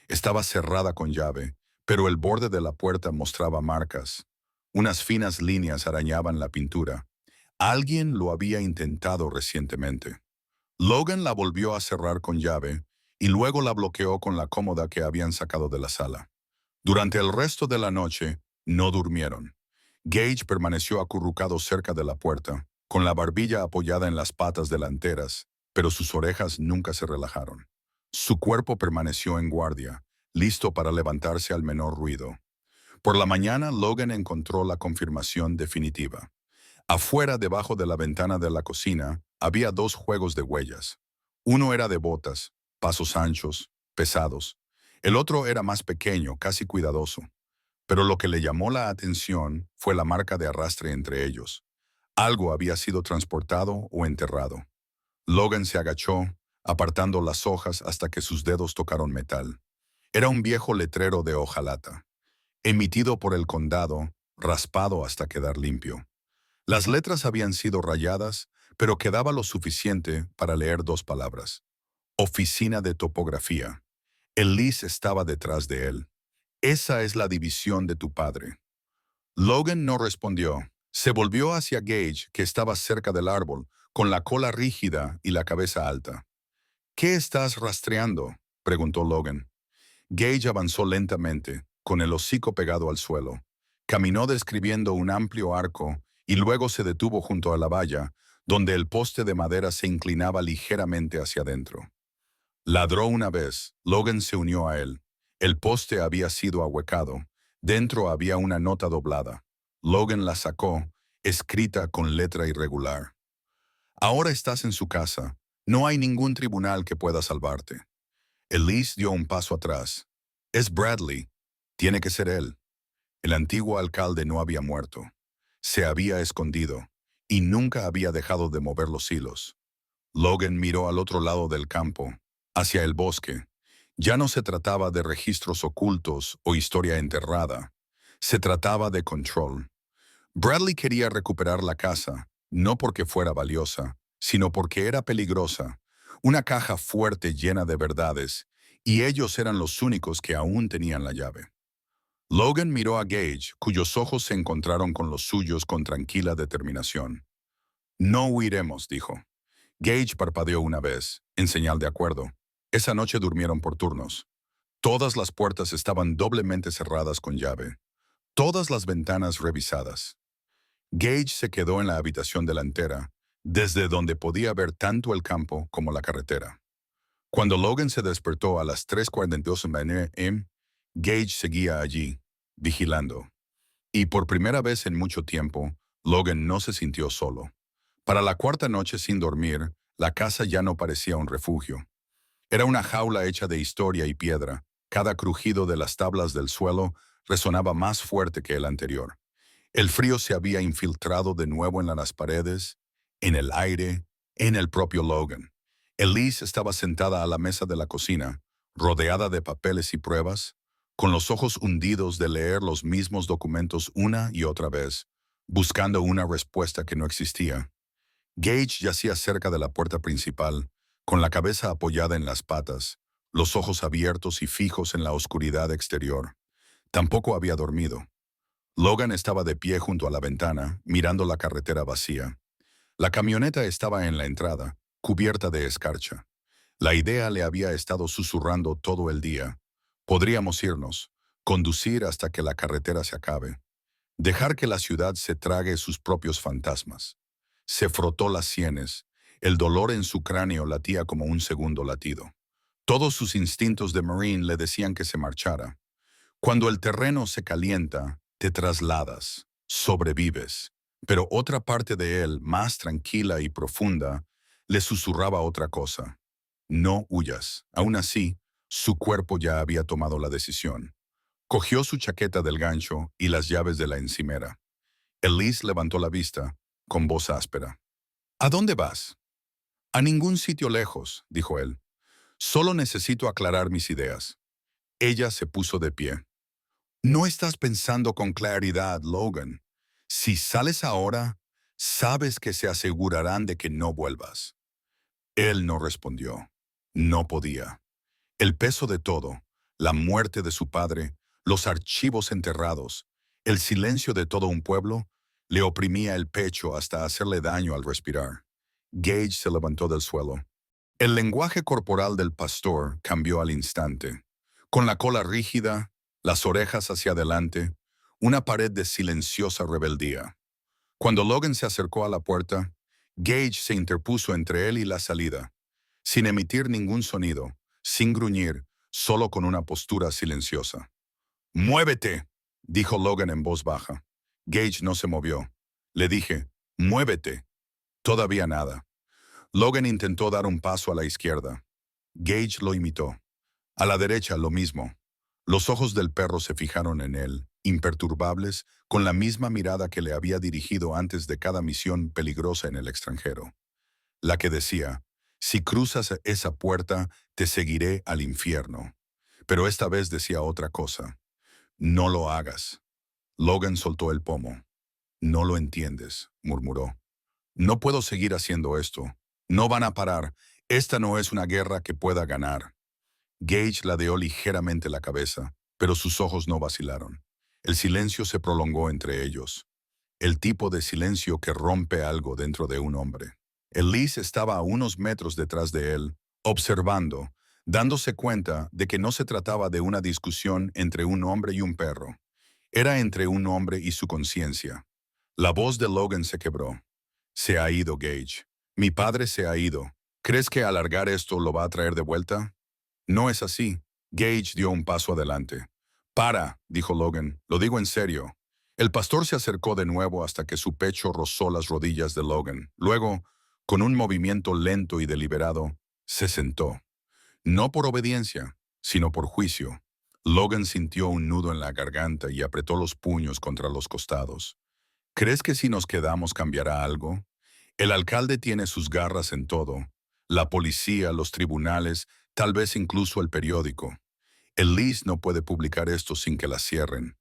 Speaker 1: Estaba cerrada con llave, pero el borde de la puerta mostraba marcas. Unas finas líneas arañaban la pintura. Alguien lo había intentado recientemente. Logan la volvió a cerrar con llave y luego la bloqueó con la cómoda que habían sacado de la sala. Durante el resto de la noche, no durmieron. Gage permaneció acurrucado cerca de la puerta, con la barbilla apoyada en las patas delanteras, pero sus orejas nunca se relajaron. Su cuerpo permaneció en guardia, listo para levantarse al menor ruido. Por la mañana, Logan encontró la confirmación definitiva. Afuera, debajo de la ventana de la cocina, había 2 juegos de huellas. Uno era de botas, pasos anchos, pesados. El otro era más pequeño, casi cuidadoso. Pero lo que le llamó la atención fue la marca de arrastre entre ellos. Algo había sido transportado o enterrado. Logan se agachó, apartando las hojas hasta que sus dedos tocaron metal. Era un viejo letrero de hojalata, emitido por el condado, raspado hasta quedar limpio. Las letras habían sido rayadas, pero quedaba lo suficiente para leer dos palabras. Oficina de topografía. El Liz estaba detrás de él. Esa es la división de tu padre. Logan no respondió. Se volvió hacia Gage, que estaba cerca del árbol, con la cola rígida y la cabeza alta. ¿Qué estás rastreando?, preguntó Logan. Gage avanzó lentamente, con el hocico pegado al suelo. Caminó describiendo un amplio arco y luego se detuvo junto a la valla, donde el poste de madera se inclinaba ligeramente hacia adentro. Ladró una vez. Logan se unió a él. El poste había sido ahuecado. Dentro había una nota doblada. Logan la sacó, escrita con letra irregular. Ahora estás en su casa. No hay ningún tribunal que pueda salvarte. Elise dio un paso atrás. Es Bradley. Tiene que ser él. El antiguo alcalde no había muerto. Se había escondido y nunca había dejado de mover los hilos. Logan miró al otro lado del campo, hacia el bosque. Ya no se trataba de registros ocultos o historia enterrada. Se trataba de control. Bradley quería recuperar la casa, no porque fuera valiosa, sino porque era peligrosa, una caja fuerte llena de verdades, y ellos eran los únicos que aún tenían la llave. Logan miró a Gage, cuyos ojos se encontraron con los suyos con tranquila determinación. No huiremos, dijo. Gage parpadeó una vez, en señal de acuerdo. Esa noche durmieron por turnos. Todas las puertas estaban doblemente cerradas con llave. Todas las ventanas revisadas. Gage se quedó en la habitación delantera, desde donde podía ver tanto el campo como la carretera. Cuando Logan se despertó a las 3:42 am, Gage seguía allí, vigilando. Y por primera vez en mucho tiempo, Logan no se sintió solo. Para la cuarta noche sin dormir, la casa ya no parecía un refugio. Era una jaula hecha de historia y piedra. Cada crujido de las tablas del suelo resonaba más fuerte que el anterior. El frío se había infiltrado de nuevo en las paredes, en el aire, en el propio Logan. Elise estaba sentada a la mesa de la cocina, rodeada de papeles y pruebas, con los ojos hundidos de leer los mismos documentos una y otra vez, buscando una respuesta que no existía. Gage yacía cerca de la puerta principal, con la cabeza apoyada en las patas, los ojos abiertos y fijos en la oscuridad exterior. Tampoco había dormido. Logan estaba de pie junto a la ventana, mirando la carretera vacía. La camioneta estaba en la entrada, cubierta de escarcha. La idea le había estado susurrando todo el día. Podríamos irnos, conducir hasta que la carretera se acabe. Dejar que la ciudad se trague sus propios fantasmas. Se frotó las sienes. El dolor en su cráneo latía como un segundo latido. Todos sus instintos de Marine le decían que se marchara. Cuando el terreno se calienta, te trasladas, sobrevives. Pero otra parte de él, más tranquila y profunda, le susurraba otra cosa. No huyas. Aún así, su cuerpo ya había tomado la decisión. Cogió su chaqueta del gancho y las llaves de la encimera. Elise levantó la vista, con voz áspera. ¿A dónde vas? A ningún sitio lejos, dijo él. Solo necesito aclarar mis ideas. Ella se puso de pie. No estás pensando con claridad, Logan. Si sales ahora, sabes que se asegurarán de que no vuelvas. Él no respondió. No podía. El peso de todo, la muerte de su padre, los archivos enterrados, el silencio de todo un pueblo, le oprimía el pecho hasta hacerle daño al respirar. Gage se levantó del suelo. El lenguaje corporal del pastor cambió al instante. Con la cola rígida, las orejas hacia adelante, una pared de silenciosa rebeldía. Cuando Logan se acercó a la puerta, Gage se interpuso entre él y la salida, sin emitir ningún sonido, sin gruñir, solo con una postura silenciosa. «¡Muévete!», dijo Logan en voz baja. Gage no se movió. Le dije, «¡Muévete!». Todavía nada. Logan intentó dar un paso a la izquierda. Gage lo imitó. A la derecha lo mismo. Los ojos del perro se fijaron en él, imperturbables, con la misma mirada que le había dirigido antes de cada misión peligrosa en el extranjero. La que decía, si cruzas esa puerta, te seguiré al infierno. Pero esta vez decía otra cosa. No lo hagas. Logan soltó el pomo. No lo entiendes, murmuró. No puedo seguir haciendo esto. No van a parar. Esta no es una guerra que pueda ganar. Gage ladeó ligeramente la cabeza, pero sus ojos no vacilaron. El silencio se prolongó entre ellos. El tipo de silencio que rompe algo dentro de un hombre. Elise estaba a unos metros detrás de él, observando, dándose cuenta de que no se trataba de una discusión entre un hombre y un perro. Era entre un hombre y su conciencia. La voz de Logan se quebró. Se ha ido, Gage. Mi padre se ha ido. ¿Crees que alargar esto lo va a traer de vuelta? No es así. Gage dio un paso adelante. Para, dijo Logan, lo digo en serio. El pastor se acercó de nuevo hasta que su pecho rozó las rodillas de Logan. Luego, con un movimiento lento y deliberado, se sentó. No por obediencia, sino por juicio. Logan sintió un nudo en la garganta y apretó los puños contra los costados. ¿Crees que si nos quedamos cambiará algo? El alcalde tiene sus garras en todo. La policía, los tribunales, tal vez incluso el periódico. El Liz no puede publicar esto sin que la cierren.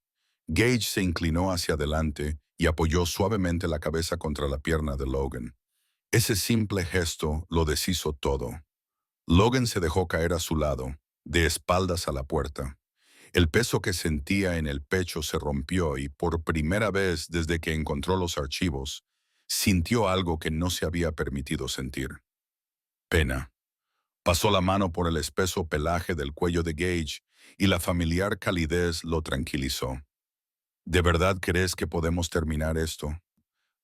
Speaker 1: Gage se inclinó hacia adelante y apoyó suavemente la cabeza contra la pierna de Logan. Ese simple gesto lo deshizo todo. Logan se dejó caer a su lado, de espaldas a la puerta. El peso que sentía en el pecho se rompió y por primera vez desde que encontró los archivos, sintió algo que no se había permitido sentir. Pena. Pasó la mano por el espeso pelaje del cuello de Gage y la familiar calidez lo tranquilizó. ¿De verdad crees que podemos terminar esto?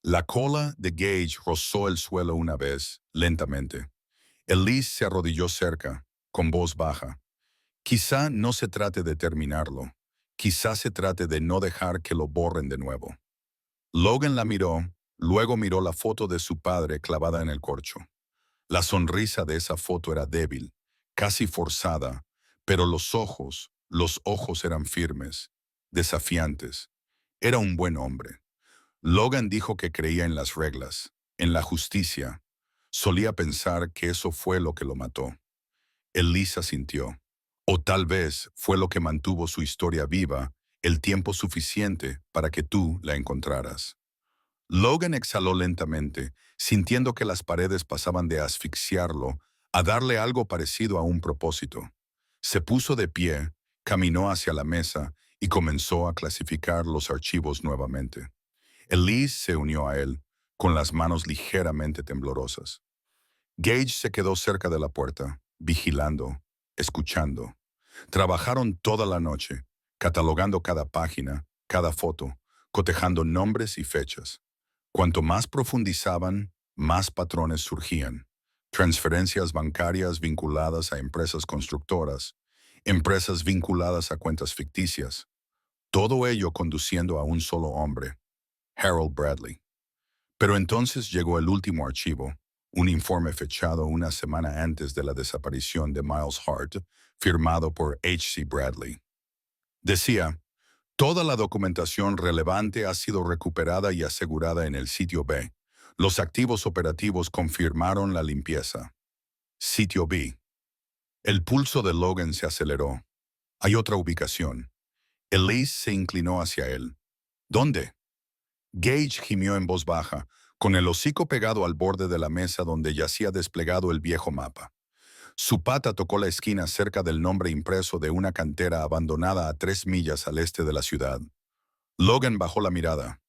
Speaker 1: La cola de Gage rozó el suelo una vez, lentamente. Elise se arrodilló cerca, con voz baja. Quizá no se trate de terminarlo. Quizá se trate de no dejar que lo borren de nuevo. Logan la miró, luego miró la foto de su padre clavada en el corcho. La sonrisa de esa foto era débil, casi forzada, pero los ojos eran firmes, desafiantes. Era un buen hombre. Logan dijo que creía en las reglas, en la justicia. Solía pensar que eso fue lo que lo mató. Elisa sintió. O tal vez fue lo que mantuvo su historia viva el tiempo suficiente para que tú la encontraras. Logan exhaló lentamente, sintiendo que las paredes pasaban de asfixiarlo a darle algo parecido a un propósito. Se puso de pie, caminó hacia la mesa y comenzó a clasificar los archivos nuevamente. Elise se unió a él, con las manos ligeramente temblorosas. Gage se quedó cerca de la puerta, vigilando, escuchando. Trabajaron toda la noche, catalogando cada página, cada foto, cotejando nombres y fechas. Cuanto más profundizaban, más patrones surgían. Transferencias bancarias vinculadas a empresas constructoras, empresas vinculadas a cuentas ficticias. Todo ello conduciendo a un solo hombre, Harold Bradley. Pero entonces llegó el último archivo, un informe fechado una semana antes de la desaparición de Miles Hart, firmado por H.C. Bradley. Decía, toda la documentación relevante ha sido recuperada y asegurada en el sitio B. Los activos operativos confirmaron la limpieza. Sitio B. El pulso de Logan se aceleró. Hay otra ubicación. Elise se inclinó hacia él. ¿Dónde? Gage gimió en voz baja, con el hocico pegado al borde de la mesa donde yacía desplegado el viejo mapa. Su pata tocó la esquina cerca del nombre impreso de una cantera abandonada a 3 millas al este de la ciudad. Logan bajó la mirada.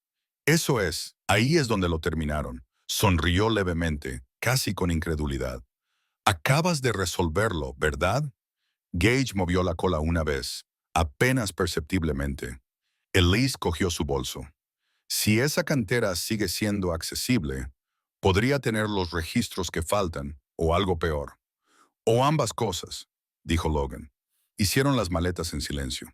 Speaker 1: Eso es, ahí es donde lo terminaron. Sonrió levemente, casi con incredulidad. Acabas de resolverlo, ¿verdad? Gage movió la cola una vez, apenas perceptiblemente. Elise cogió su bolso. Si esa cantera sigue siendo accesible, podría tener los registros que faltan, o algo peor. O ambas cosas, dijo Logan. Hicieron las maletas en silencio.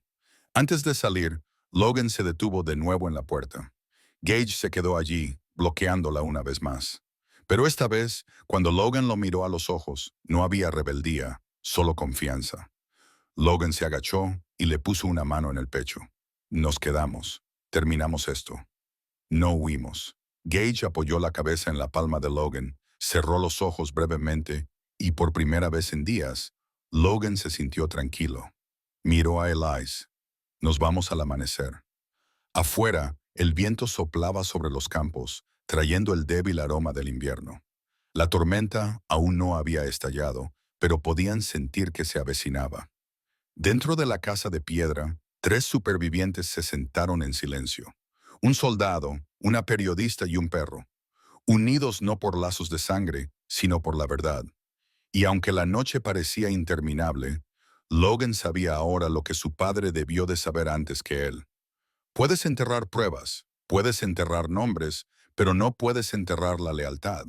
Speaker 1: Antes de salir, Logan se detuvo de nuevo en la puerta. Gage se quedó allí, bloqueándola una vez más. Pero esta vez, cuando Logan lo miró a los ojos, no había rebeldía, solo confianza. Logan se agachó y le puso una mano en el pecho. Nos quedamos. Terminamos esto. No huimos. Gage apoyó la cabeza en la palma de Logan, cerró los ojos brevemente y por primera vez en días, Logan se sintió tranquilo. Miró a Elise. Nos vamos al amanecer. Afuera, el viento soplaba sobre los campos, trayendo el débil aroma del invierno. La tormenta aún no había estallado, pero podían sentir que se avecinaba. Dentro de la casa de piedra, 3 supervivientes se sentaron en silencio. Un soldado, una periodista y un perro, unidos no por lazos de sangre, sino por la verdad. Y aunque la noche parecía interminable, Logan sabía ahora lo que su padre debió de saber antes que él. Puedes enterrar pruebas, puedes enterrar nombres, pero no puedes enterrar la lealtad.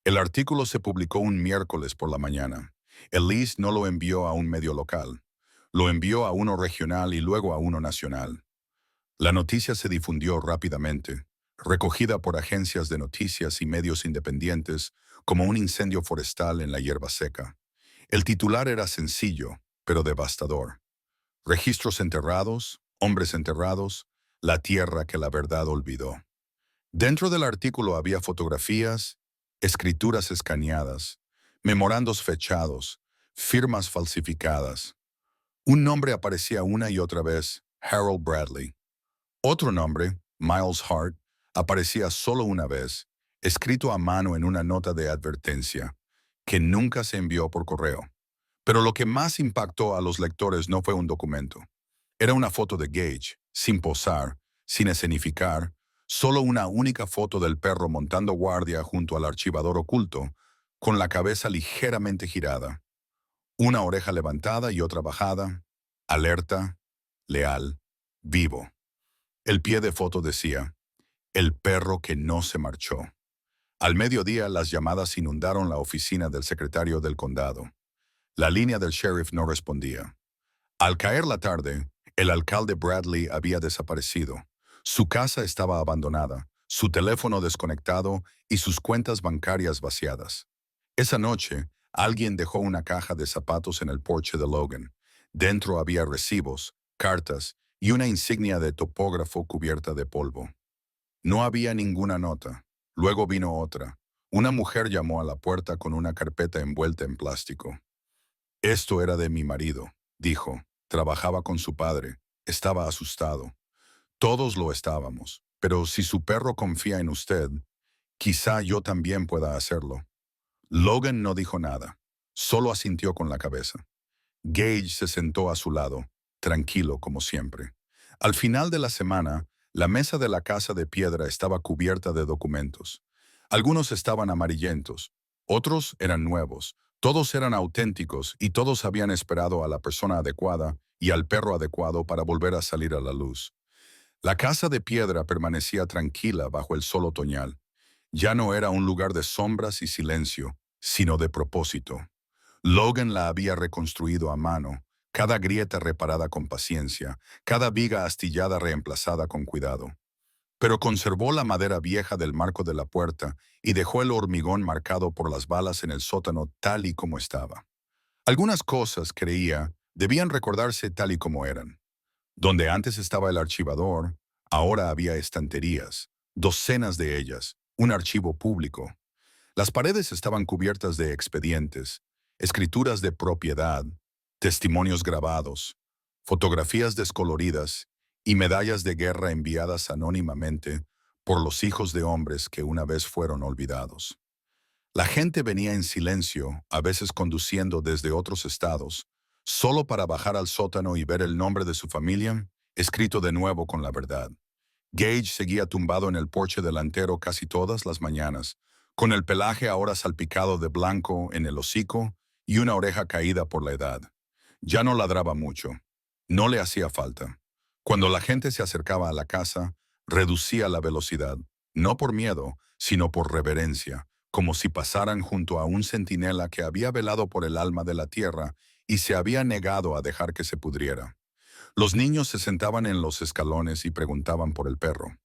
Speaker 1: El artículo se publicó un miércoles por la mañana. Elise no lo envió a un medio local. Lo envió a uno regional y luego a uno nacional. La noticia se difundió rápidamente, recogida por agencias de noticias y medios independientes como un incendio forestal en la hierba seca. El titular era sencillo, pero devastador. Registros enterrados, hombres enterrados, la tierra que la verdad olvidó. Dentro del artículo había fotografías, escrituras escaneadas, memorandos fechados, firmas falsificadas. Un nombre aparecía una y otra vez, Harold Bradley. Otro nombre, Miles Hart, aparecía solo una vez, escrito a mano en una nota de advertencia, que nunca se envió por correo. Pero lo que más impactó a los lectores no fue un documento. Era una foto de Gage, sin posar, sin escenificar, solo una única foto del perro montando guardia junto al archivador oculto, con la cabeza ligeramente girada, una oreja levantada y otra bajada, alerta, leal, vivo. El pie de foto decía, el perro que no se marchó. Al mediodía, las llamadas inundaron la oficina del secretario del condado. La línea del sheriff no respondía. Al caer la tarde, el alcalde Bradley había desaparecido. Su casa estaba abandonada, su teléfono desconectado y sus cuentas bancarias vaciadas. Esa noche, alguien dejó una caja de zapatos en el porche de Logan. Dentro había recibos, cartas y una insignia de topógrafo cubierta de polvo. No había ninguna nota. Luego vino otra. Una mujer llamó a la puerta con una carpeta envuelta en plástico. Esto era de mi marido, dijo. Trabajaba con su padre. Estaba asustado. Todos lo estábamos. Pero si su perro confía en usted, quizá yo también pueda hacerlo. Logan no dijo nada. Solo asintió con la cabeza. Gage se sentó a su lado, tranquilo como siempre. Al final de la semana, la mesa de la casa de piedra estaba cubierta de documentos. Algunos estaban amarillentos, otros eran nuevos, todos eran auténticos y todos habían esperado a la persona adecuada y al perro adecuado para volver a salir a la luz. La casa de piedra permanecía tranquila bajo el sol otoñal. Ya no era un lugar de sombras y silencio, sino de propósito. Logan la había reconstruido a mano, cada grieta reparada con paciencia, cada viga astillada reemplazada con cuidado. Pero conservó la madera vieja del marco de la puerta y dejó el hormigón marcado por las balas en el sótano tal y como estaba. Algunas cosas, creía, debían recordarse tal y como eran. Donde antes estaba el archivador, ahora había estanterías, docenas de ellas, un archivo público. Las paredes estaban cubiertas de expedientes, escrituras de propiedad, testimonios grabados, fotografías descoloridas y medallas de guerra enviadas anónimamente por los hijos de hombres que una vez fueron olvidados. La gente venía en silencio, a veces conduciendo desde otros estados, solo para bajar al sótano y ver el nombre de su familia, escrito de nuevo con la verdad. Gage seguía tumbado en el porche delantero casi todas las mañanas, con el pelaje ahora salpicado de blanco en el hocico y una oreja caída por la edad. Ya no ladraba mucho. No le hacía falta. Cuando la gente se acercaba a la casa, reducía la velocidad, no por miedo, sino por reverencia, como si pasaran junto a un centinela que había velado por el alma de la tierra y se había negado a dejar que se pudriera. Los niños se sentaban en los escalones y preguntaban por el perro.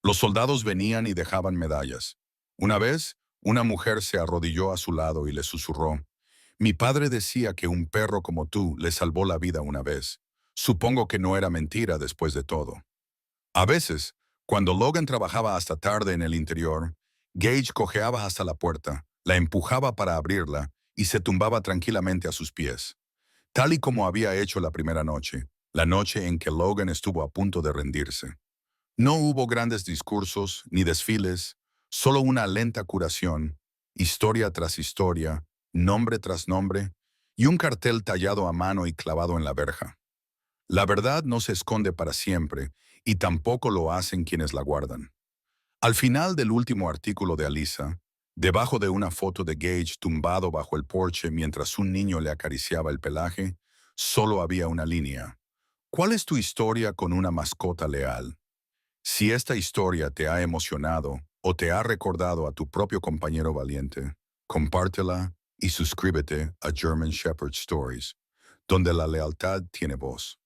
Speaker 1: Los soldados venían y dejaban medallas. Una vez, una mujer se arrodilló a su lado y le susurró, «Mi padre decía que un perro como tú le salvó la vida una vez. Supongo que no era mentira después de todo. A veces, cuando Logan trabajaba hasta tarde en el interior, Gage cojeaba hasta la puerta, la empujaba para abrirla y se tumbaba tranquilamente a sus pies, tal y como había hecho la noche en que Logan estuvo a punto de rendirse. No hubo grandes discursos ni desfiles, solo una lenta curación, historia tras historia, nombre tras nombre, y un cartel tallado a mano y clavado en la verja. La verdad no se esconde para siempre, y tampoco lo hacen quienes la guardan. Al final del último artículo de Alisa, debajo de una foto de Gage tumbado bajo el porche mientras un niño le acariciaba el pelaje, solo había una línea. ¿Cuál es tu historia con una mascota leal? Si esta historia te ha emocionado o te ha recordado a tu propio compañero valiente, compártela y suscríbete a German Shepherd Stories, donde la lealtad tiene voz.